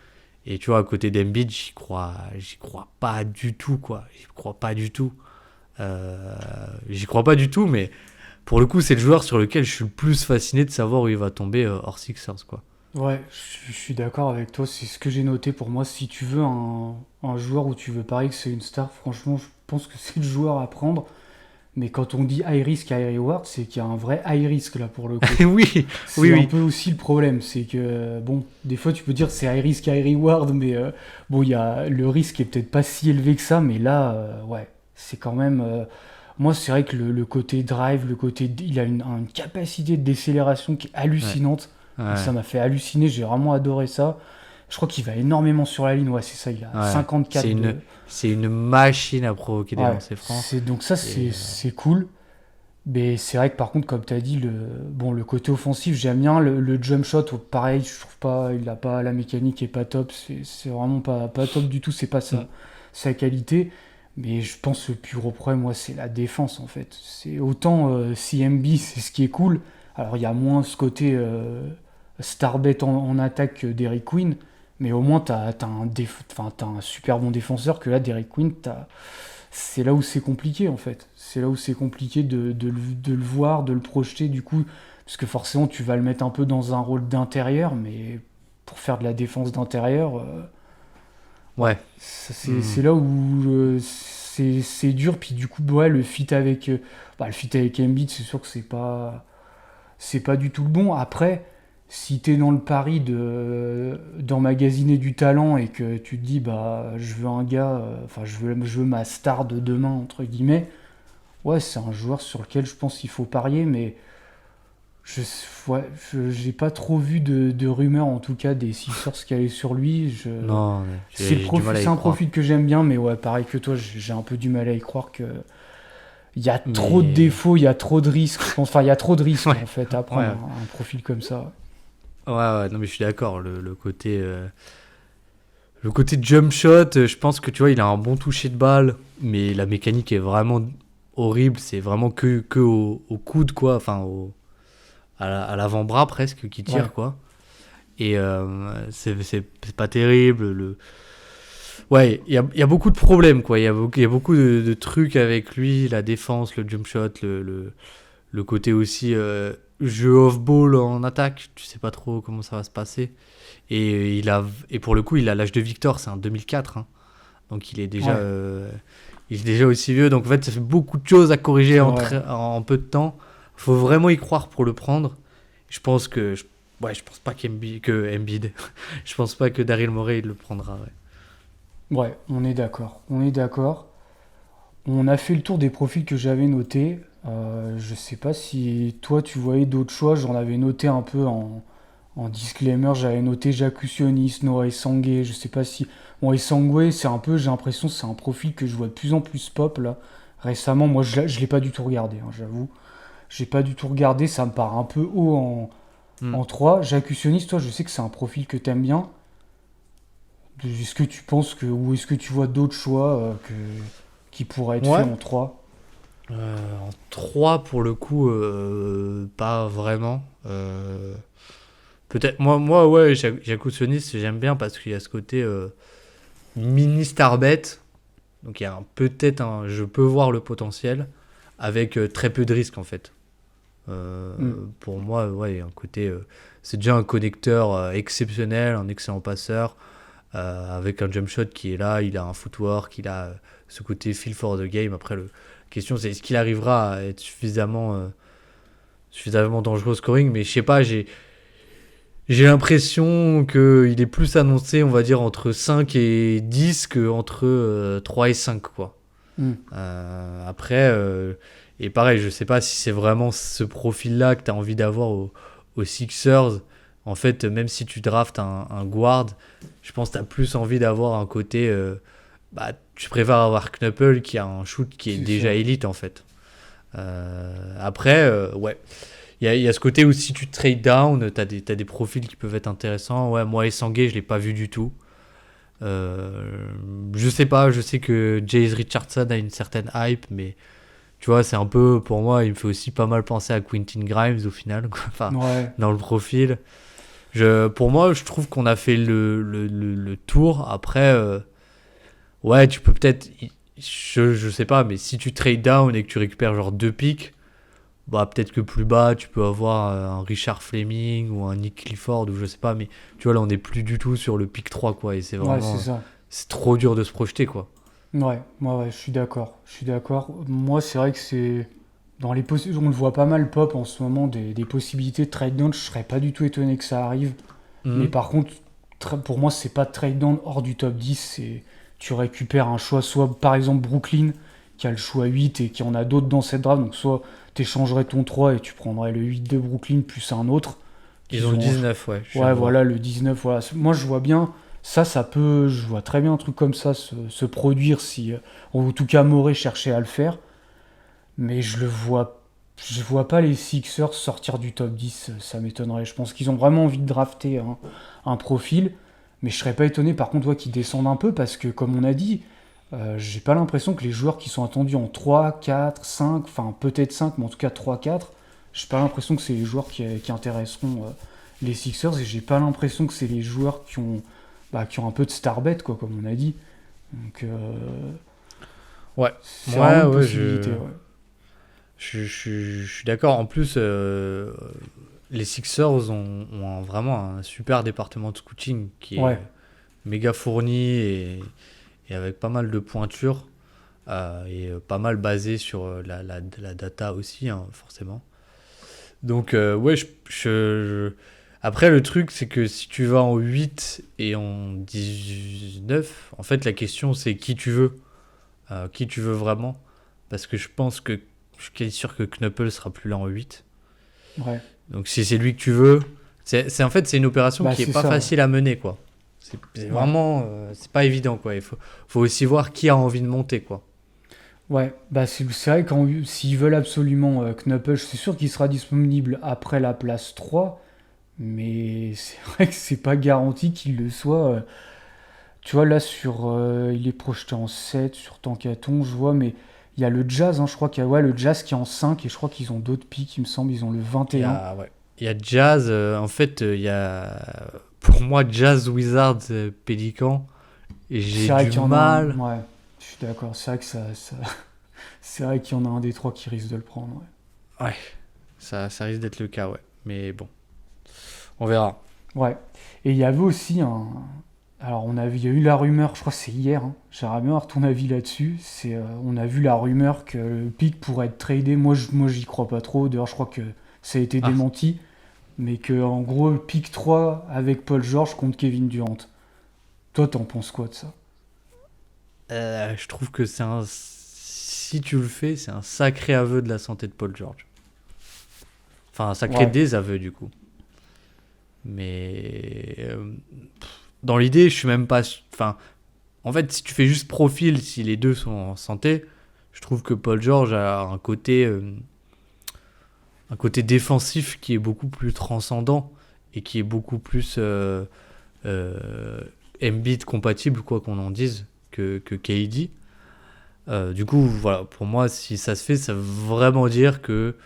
Et tu vois, à côté d'Embiid, j'y crois pas du tout, quoi. J'y crois pas du tout, mais pour le coup, c'est le joueur sur lequel je suis le plus fasciné de savoir où il va tomber hors Sixers, quoi. Ouais, je suis d'accord avec toi, c'est ce que j'ai noté pour moi. Si tu veux un joueur où tu veux parier que c'est une star, franchement, je pense que c'est le joueur à prendre. Mais quand on dit high risk, high reward, c'est qu'il y a un vrai high risk là pour le coup. oui. C'est un peu aussi le problème, c'est que bon, des fois tu peux dire c'est high risk, high reward, mais bon, le risque est peut-être pas si élevé que ça, mais là, ouais, c'est quand même. Moi, c'est vrai que le côté drive, il a une capacité de décélération qui est hallucinante. Ouais. Ça m'a fait halluciner, j'ai vraiment adoré ça. Je crois qu'il va énormément sur la ligne, ouais, c'est ça, il a 54. C'est une machine à provoquer des lancers francs. Donc ça, c'est cool. Mais c'est vrai que par contre, comme tu as dit, le côté offensif, j'aime bien. Le jump shot, pareil, je trouve pas, il a pas, la mécanique est pas top. C'est vraiment pas top du tout. C'est pas sa qualité. Mais je pense que le plus gros problème, moi, c'est la défense en fait. C'est autant CMB, c'est ce qui est cool. Alors il y a moins ce côté starbet en attaque que Derrick Queen. Mais au moins, t'as un super bon défenseur que là, Derrick Queen, c'est là où c'est compliqué en fait. C'est là où c'est compliqué de le voir, de le projeter du coup. Parce que forcément, tu vas le mettre un peu dans un rôle d'intérieur, mais pour faire de la défense d'intérieur, Ouais. c'est là où c'est dur. Puis du coup, ouais, le fit avec Embiid, c'est sûr que c'est pas du tout le bon. Après, si t'es dans le pari d'emmagasiner du talent et que tu te dis bah je veux un gars, je veux ma star de demain entre guillemets, ouais c'est un joueur sur lequel je pense qu'il faut parier, mais j'ai pas trop vu de rumeurs en tout cas des Sixers qui allaient sur lui. Non, mais C'est j'ai du mal à y c'est un croire. profil que j'aime bien, mais ouais pareil que toi, j'ai un peu du mal à y croire que il y a trop de Mais défauts, il y a trop de risques. Je pense. Enfin, il y a trop de risques ouais, en fait à prendre ouais, un profil comme ça. ouais, non mais je suis d'accord. Le côté jump shot, je pense que tu vois, il a un bon toucher de balle, mais la mécanique est vraiment horrible. C'est vraiment que au coude quoi, enfin à l'avant-bras presque qui tire Ouais. quoi. Et c'est pas terrible. Ouais, il y a beaucoup de problèmes, quoi. Il y a beaucoup de trucs avec lui, la défense, le jump shot, le côté aussi jeu off-ball en attaque. Tu sais pas trop comment ça va se passer. Et pour le coup, il a l'âge de Victor, c'est un 2004. Hein. Donc Ouais. il est déjà aussi vieux. Donc en fait, ça fait beaucoup de choses à corriger C'est vrai. en peu de temps. Faut vraiment y croire pour le prendre. Je pense que. Ouais, je pense pas que Embiid. Je pense pas que Daryl Morey il le prendra. Ouais. Ouais, on est d'accord. On est d'accord. On a fait le tour des profils que j'avais notés. Je sais pas si toi tu voyais d'autres choix. J'en avais noté un peu en disclaimer. J'avais noté Jakusionis, Noah Esangwe. Je sais pas si. Bon, Esangwe, c'est un peu. J'ai l'impression que c'est un profil que je vois de plus en plus pop là. Récemment, moi je l'ai pas du tout regardé, hein, j'avoue. J'ai pas du tout regardé. Ça me paraît un peu haut Hmm. en 3. Jakusionis, toi, je sais que c'est un profil que t'aimes bien. Est-ce que tu penses que. Ou est-ce que tu vois d'autres choix qui pourraient être Ouais. faits en 3? En 3 pour le coup, pas vraiment. Peut-être moi ouais, Jakusionis, j'aime bien parce qu'il y a ce côté mini starbet. Donc il y a je peux voir le potentiel avec très peu de risques en fait. Hmm. Pour moi, ouais, il y a un côté, c'est déjà un connecteur exceptionnel, un excellent passeur, avec un jump shot qui est là, il a un footwork, il a ce côté feel for the game. Après, la question c'est est-ce qu'il arrivera à être suffisamment dangereux au scoring, mais je sais pas, j'ai l'impression qu'il est plus annoncé, on va dire, entre 5 et 10 que entre 3 et 5, quoi. Hmm. Après, et pareil, je sais pas si c'est vraiment ce profil-là que tu as envie d'avoir aux Sixers. En fait, même si tu draftes un guard, je pense que tu as plus envie d'avoir un côté. Tu préfères avoir Knuppel qui a un shoot qui est C'est déjà ça. élite, en fait. Après, ouais. Il y a ce côté où si tu trade down, t'as des profils qui peuvent être intéressants. Ouais, moi, Esangwe, je l'ai pas vu du tout. Je sais pas, je sais que Jace Richardson a une certaine hype, mais tu vois, c'est un peu, pour moi, il me fait aussi pas mal penser à Quentin Grimes au final, quoi. Enfin, Ouais. dans le profil. Pour moi, je trouve qu'on a fait le tour. Après, ouais, tu peux peut-être, je sais pas, mais si tu trade down et que tu récupères genre 2 picks, bah peut-être que plus bas, tu peux avoir un Richard Fleming ou un Nick Clifford ou je sais pas, mais tu vois, là, on n'est plus du tout sur le pick 3, quoi, et c'est Ouais, c'est vraiment, ça. c'est trop dur de se projeter, quoi. Ouais, je suis d'accord. Je suis d'accord. Moi, c'est vrai que c'est. On le voit pas mal pop en ce moment, des possibilités de trade down. Je serais pas du tout étonné que ça arrive. Mais Mhm. par contre, pour moi, c'est pas de trade down hors du top 10. Tu récupères un choix, soit par exemple Brooklyn, qui a le choix 8 et qui en a d'autres dans cette draft. Donc, soit tu échangerais ton 3 et tu prendrais le 8 de Brooklyn plus un autre. Ils Qu'ils ont le ont 19, ouais, je viens Ouais, de voir. voilà, le 19, voilà. Moi, je vois bien, je vois très bien un truc comme ça se produire si, en tout cas, Morey cherchait à le faire, mais je le vois je vois pas les Sixers sortir du top 10, ça m'étonnerait. Je pense qu'ils ont vraiment envie de drafter un profil, mais je serais pas étonné par contre qu'ils descendent un peu parce que, comme on a dit, j'ai pas l'impression que les joueurs qui sont attendus en 3, 4, 5, enfin peut-être 5, mais en tout cas 3, 4, j'ai pas l'impression que c'est les joueurs qui intéresseront les Sixers et j'ai pas l'impression que c'est les joueurs qui ont un peu de starbet, quoi, comme on a dit. Donc, Ouais, c'est vraiment une ouais, possibilité, ouais. je suis d'accord. En plus, les Sixers ont vraiment un super département de scouting qui est Ouais. méga fourni et avec pas mal de pointures pas mal basé sur la data aussi, hein, forcément. Donc, ouais, après, le truc, c'est que si tu vas en 8 et en 19, en fait, la question, c'est qui tu veux. Qui tu veux vraiment. Parce que je pense que je suis quasi sûr que Knuppel sera plus là en 8. Ouais. Donc, si c'est lui que tu veux, en fait, c'est une opération qui C'est est pas ça, facile à mener, quoi. C'est ouais. vraiment, c'est pas évident, quoi. Il faut aussi voir qui a envie de monter, quoi. Ouais, c'est vrai que s'ils veulent absolument Knuppel, c'est sûr qu'il sera disponible après la place 3, mais c'est vrai que c'est pas garanti qu'il le soit. Tu vois, là, il est projeté en 7 sur Tankaton, je vois, mais il y a le Jazz, hein, je crois qu'il y a le Jazz qui est en 5, et je crois qu'ils ont d'autres pics, il me semble, ils ont le 21. Ouais. Il y a Jazz, en fait, il y a pour moi Jazz, Wizards, Pélican, et j'ai C'est vrai du qu'il y en a un, mal. ouais, je suis d'accord, c'est vrai que c'est vrai qu'il y en a un des trois qui risque de le prendre, ouais. Ouais, ça risque d'être le cas, ouais. Mais bon, on verra. Ouais. Et il y avait aussi un. Alors, il y a eu la rumeur, je crois que c'est hier, hein. J'aimerais bien avoir ton avis là-dessus. On a vu la rumeur que le pick pourrait être tradé. Moi, j'y crois pas trop. D'ailleurs, je crois que ça a été Ah. démenti. Mais que, en gros, le pick 3 avec Paul George contre Kevin Durant. Toi, t'en penses quoi de ça? Je trouve que si tu le fais, c'est un sacré aveu de la santé de Paul George. Enfin, un sacré Ouais. désaveu, du coup. Mais dans l'idée, je suis même pas. Enfin, en fait, si tu fais juste profil, si les deux sont en santé, je trouve que Paul George a un côté défensif qui est beaucoup plus transcendant et qui est beaucoup plus Embiid compatible, quoi qu'on en dise, que KD. Du coup, voilà, pour moi, si ça se fait, ça veut vraiment dire que,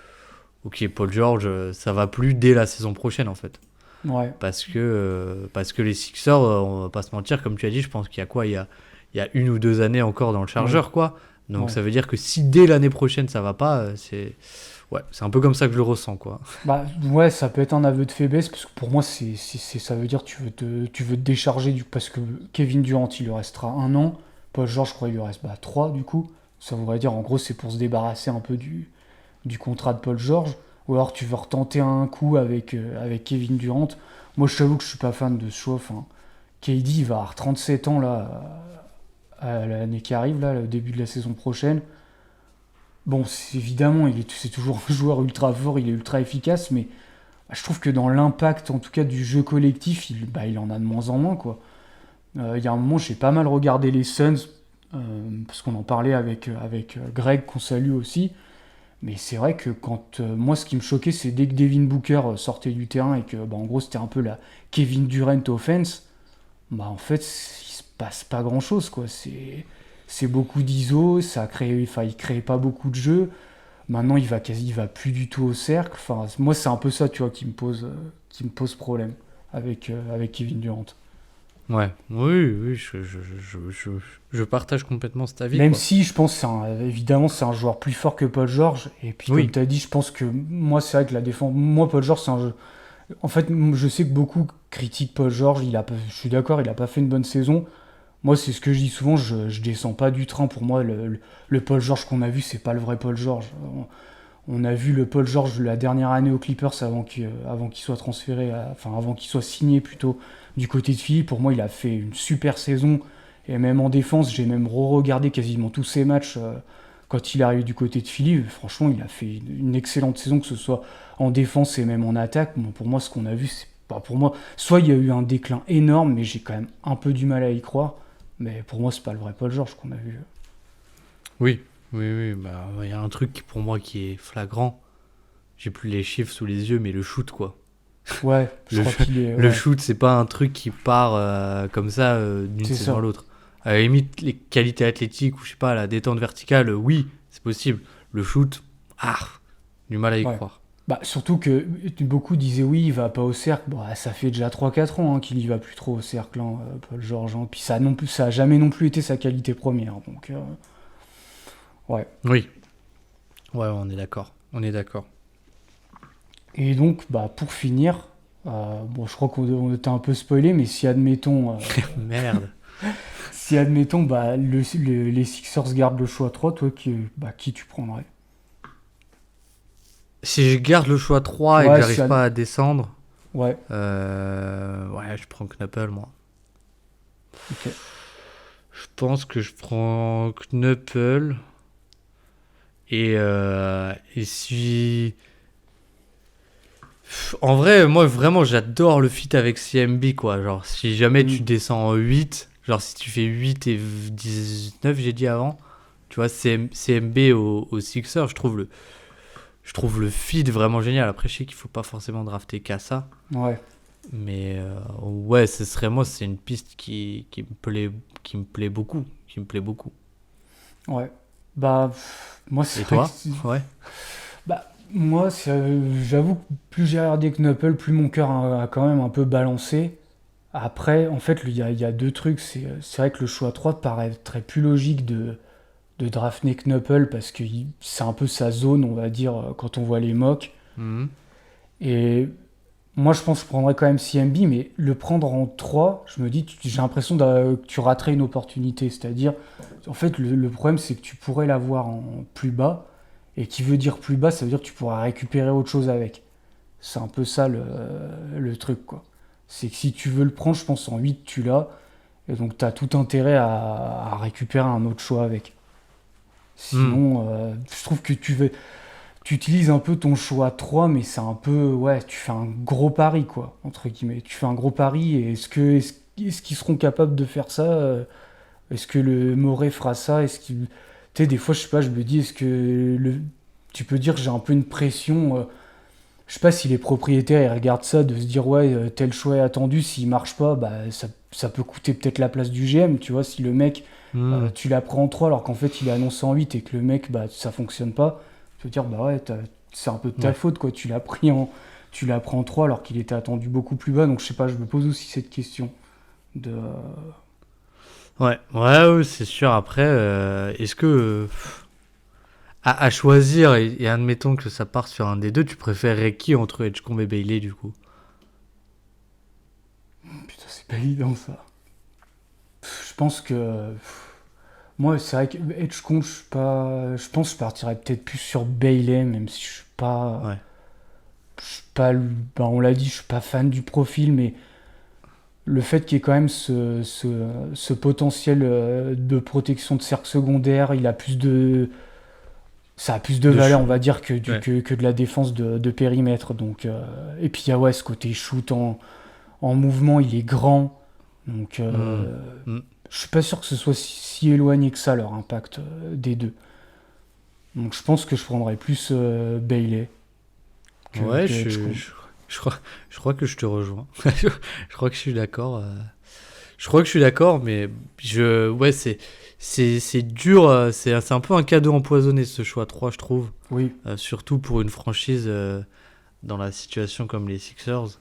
ok, Paul George, ça va plus dès la saison prochaine, en fait. Ouais. Parce que les Sixers, on va pas se mentir, comme tu as dit, je pense qu'il y a quoi, il y a 1 ou 2 années encore dans le chargeur, quoi. Donc Ouais. ça veut dire que si dès l'année prochaine ça va pas, c'est un peu comme ça que je le ressens, quoi. Bah, ouais, ça peut être un aveu de faiblesse, parce que pour moi, ça veut dire que tu veux te décharger, parce que Kevin Durant, il lui restera 1 an. Paul George, je crois, il lui reste 3, du coup. Ça voudrait dire, en gros, c'est pour se débarrasser un peu du contrat de Paul George. Ou alors tu veux retenter un coup avec Kevin Durant. Moi, je t'avoue que je suis pas fan de ce choix. Enfin, KD, il va avoir 37 ans, là, à l'année qui arrive, là, au début de la saison prochaine. Bon, évidemment, c'est toujours un joueur ultra fort, il est ultra efficace, mais je trouve que dans l'impact, en tout cas, du jeu collectif, il en a de moins en moins, quoi. Il y a un moment, j'ai pas mal regardé les Suns, parce qu'on en parlait avec Greg, qu'on salue aussi. Mais c'est vrai que moi, ce qui me choquait, c'est dès que Devin Booker sortait du terrain et que, en gros, c'était un peu la Kevin Durant offense, en fait, il se passe pas grand-chose, quoi. C'est beaucoup d'ISO, il crée pas beaucoup de jeux. Maintenant, il va plus du tout au cercle. Enfin, moi, c'est un peu ça, tu vois, qui me pose problème avec Kevin Durant. Ouais, oui, je partage complètement cet avis, Même quoi. si je pense évidemment c'est un joueur plus fort que Paul George, et puis Oui. comme tu as dit, je pense que moi c'est vrai que la défense, moi Paul George c'est un jeu. En fait, je sais que beaucoup critiquent Paul George, je suis d'accord, il a pas fait une bonne saison. Moi c'est ce que je dis souvent, je descends pas du train. Pour moi le Paul George qu'on a vu, c'est pas le vrai Paul George. On a vu le Paul George de la dernière année aux Clippers avant qu'il soit transféré, avant qu'il soit signé plutôt du côté de Philly. Pour moi, il a fait une super saison. Et même en défense, j'ai même re-regardé quasiment tous ses matchs quand il arrive du côté de Philly. Franchement, il a fait une excellente saison, que ce soit en défense et même en attaque. Bon, pour moi, ce qu'on a vu, c'est pas pour moi. Soit il y a eu un déclin énorme, mais j'ai quand même un peu du mal à y croire. Mais pour moi, c'est pas le vrai Paul George qu'on a vu. Oui, bah, il y a un truc pour moi qui est flagrant, j'ai plus les chiffres sous les yeux, mais le shoot, quoi. Ouais, je Le crois qu'il est. Le Ouais, shoot, c'est pas un truc qui part comme ça d'une c'est saison ça. à l'autre. À la limite, les qualités athlétiques ou je sais pas, la détente verticale, oui, c'est possible. Le shoot, du mal à y Ouais. croire. Bah, surtout que beaucoup disaient oui, il va pas au cercle. Bon, ça fait déjà 3-4 ans qu'il y va plus trop au cercle, hein, Paul George, hein. Puis ça, non plus, ça a jamais non plus été sa qualité première. Donc, ouais. Oui. Ouais, on est d'accord. On est d'accord. Et donc, bah, pour finir, bon, je crois qu'on était un peu spoilé, mais si admettons, Merde. bah, les Sixers gardent le choix 3, toi, qui tu prendrais? Si je garde le choix 3 et Ouais, que j'arrive pas à descendre, Ouais, ouais, je prends Knuppel, moi. ok. Je pense que je prends Knuppel. Et si... En vrai, moi, vraiment, j'adore le feat avec CMB, quoi. Genre, si jamais tu descends en 8, genre si tu fais 8 et 19, j'ai dit avant, tu vois, CMB au Sixer, je trouve le feat vraiment génial. Après, je sais qu'il faut pas forcément drafter Kassa. Ouais. Mais ouais, c'est une piste qui me plaît beaucoup. Qui me plaît beaucoup. Ouais. Bah, moi, c'est Et vrai toi? que Ouais. bah, moi, j'avoue que plus j'ai regardé Knuppel, plus mon cœur a quand même un peu balancé. Après, en fait, il y a deux trucs. C'est vrai que le choix 3 paraîtrait plus logique de drafter Knuppel parce que c'est un peu sa zone, on va dire, quand on voit les mocks. Mhm. Et moi, je pense que je prendrais quand même CMB, mais le prendre en 3, je me dis, j'ai l'impression que tu raterais une opportunité. C'est-à-dire, en fait, le problème, c'est que tu pourrais l'avoir en plus bas. Et qui veut dire plus bas, ça veut dire que tu pourras récupérer autre chose avec. C'est un peu ça le truc, quoi. C'est que si tu veux le prendre, je pense en 8, tu l'as. Et donc, tu as tout intérêt à récupérer un autre choix avec. Sinon, je trouve que tu utilises un peu ton choix 3, mais c'est un peu, ouais, tu fais un gros pari, quoi, entre guillemets. Tu fais un gros pari, et est-ce qu'ils seront capables de faire ça? Est-ce que le Morey fera ça? Tu sais, des fois, je sais pas, je me dis, tu peux dire que j'ai un peu une pression, je sais pas si les propriétaires, ils regardent ça, de se dire, ouais, tel choix est attendu, s'il marche pas, bah, ça peut coûter peut-être la place du GM, tu vois, si le mec, Mhm. tu l'as pris en 3 alors qu'en fait, il est annoncé en 8 et que le mec, bah, ça fonctionne pas. Tu peux dire, bah ouais, c'est un peu de ta Ouais. faute, quoi. Tu l'as pris en 3 alors qu'il était attendu beaucoup plus bas. Donc, je sais pas, je me pose aussi cette question. De... Ouais, c'est sûr. Après, est-ce que à choisir et admettons que ça part sur un des deux, tu préférerais qui entre Edgecombe et Bailey du coup? Putain, c'est pas évident, ça. Je pense que... Moi, c'est vrai que Edgecombe, je suis pas... Je pense que je partirais peut-être plus sur Bailey, même si je suis pas... Ouais. Je suis pas... Ben, on l'a dit, je suis pas fan du profil, mais... Le fait qu'il y ait quand même ce potentiel de protection de cercle secondaire, ça a plus de De valeur, shoot. on va dire, Ouais. que de la défense de périmètre. Donc, et puis, il y a ouais, ce côté shoot en mouvement, il est grand. Donc, Mm. je suis pas sûr que ce soit si éloigné que ça, leur impact des deux. Donc, je pense que je prendrais plus Bailey Ouais, que Edgecombe. je crois que je te rejoins. Je crois que je suis d'accord. Je crois que je suis d'accord, mais ouais, c'est dur. C'est un peu un cadeau empoisonné ce choix 3, je trouve. Oui, Surtout pour une franchise dans la situation comme les Sixers.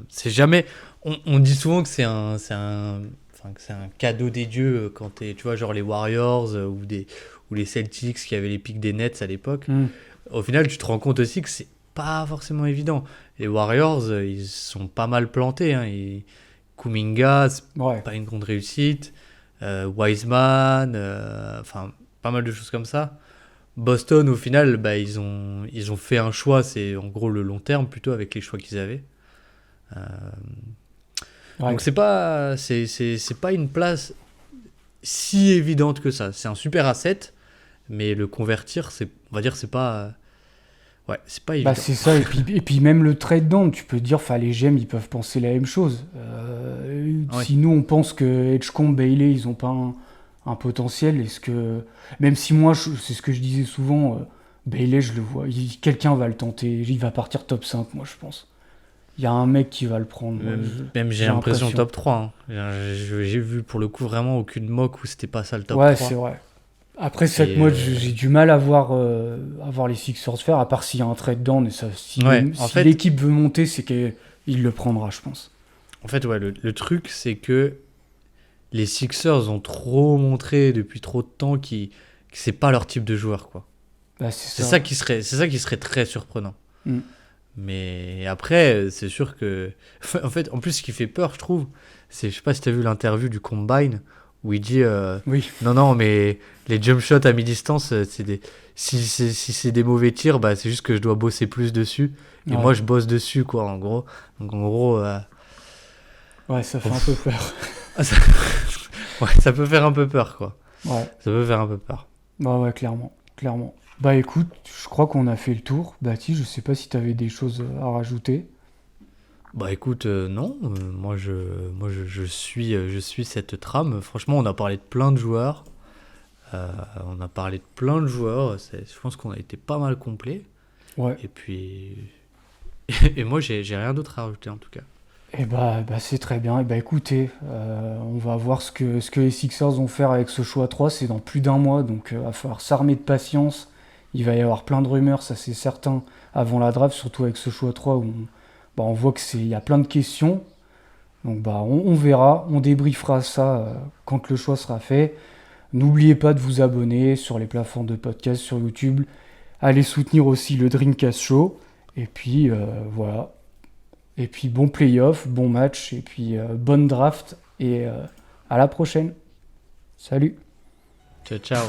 C'est jamais. On dit souvent que enfin, que c'est un cadeau des dieux quand tu vois, genre les Warriors ou les Celtics qui avaient les pics des Nets à l'époque. Mm. Au final, tu te rends compte aussi que c'est pas forcément évident. Les Warriors, ils sont pas mal plantés. Hein. Kuminga, c'est Ouais. pas une grande réussite. Wiseman, enfin, pas mal de choses comme ça. Boston, au final, bah, ils ont fait un choix, c'est en gros le long terme plutôt avec les choix qu'ils avaient. Ouais. Donc c'est pas une place si évidente que ça. C'est un super asset, mais le convertir, on va dire, c'est pas évident. Bah c'est ça, et puis même le trade down, tu peux dire, enfin les GM ils peuvent penser la même chose. Ouais. Si nous on pense que Edgecombe, Bailey ils ont pas un potentiel, est-ce que. Même si moi c'est ce que je disais souvent, Bailey, je le vois. Quelqu'un va le tenter. Il va partir top 5, moi, je pense. Il y a un mec qui va le prendre. Moi, Même j'ai l'impression top 3. Hein. J'ai vu pour le coup vraiment aucune mock où c'était pas ça le top 3. Ouais, c'est vrai. Après cette mode, j'ai du mal à voir les Sixers faire, à part s'il y a un trade down. Et ça, si l'équipe veut monter, c'est qu'il le prendra, je pense. En fait, ouais, le truc, c'est que les Sixers ont trop montré depuis trop de temps que c'est pas leur type de joueur, quoi. Bah, c'est ça qui serait très surprenant. Mm. Mais après, c'est sûr que... En fait, en plus, ce qui fait peur, je trouve, c'est... Je sais pas si t'as vu l'interview du Combine, où il dit... Oui. Non, mais les jump shots à mi-distance, si c'est des mauvais tirs, bah, c'est juste que je dois bosser plus dessus. Et moi, je bosse dessus, quoi, en gros. Donc, en gros... Ouais, ça fait un peu peur. Ouais, ça peut faire un peu peur, quoi. Ouais. Ça peut faire un peu peur. Bah ouais, clairement. Bah écoute, je crois qu'on a fait le tour. Baptiste, je sais pas si t'avais des choses à rajouter. Bah écoute, non. Moi, je suis cette trame. Franchement, on a parlé de plein de joueurs. Je pense qu'on a été pas mal complet. Ouais. Et puis... Et moi, j'ai rien d'autre à rajouter, en tout cas. Et bah c'est très bien. Et bah écoutez, on va voir ce que les Sixers vont faire avec ce choix 3. C'est dans plus d'un mois, donc il va falloir s'armer de patience. Il va y avoir plein de rumeurs, ça c'est certain, avant la draft, surtout avec ce choix 3 où on voit qu'il y a plein de questions. Donc bah on verra, on débriefera ça quand le choix sera fait. N'oubliez pas de vous abonner sur les plateformes de podcast, sur YouTube. Allez soutenir aussi le Dreamcast Show. Et puis voilà. Et puis bon playoff, bon match, et puis bonne draft, et à la prochaine. Salut. Ciao.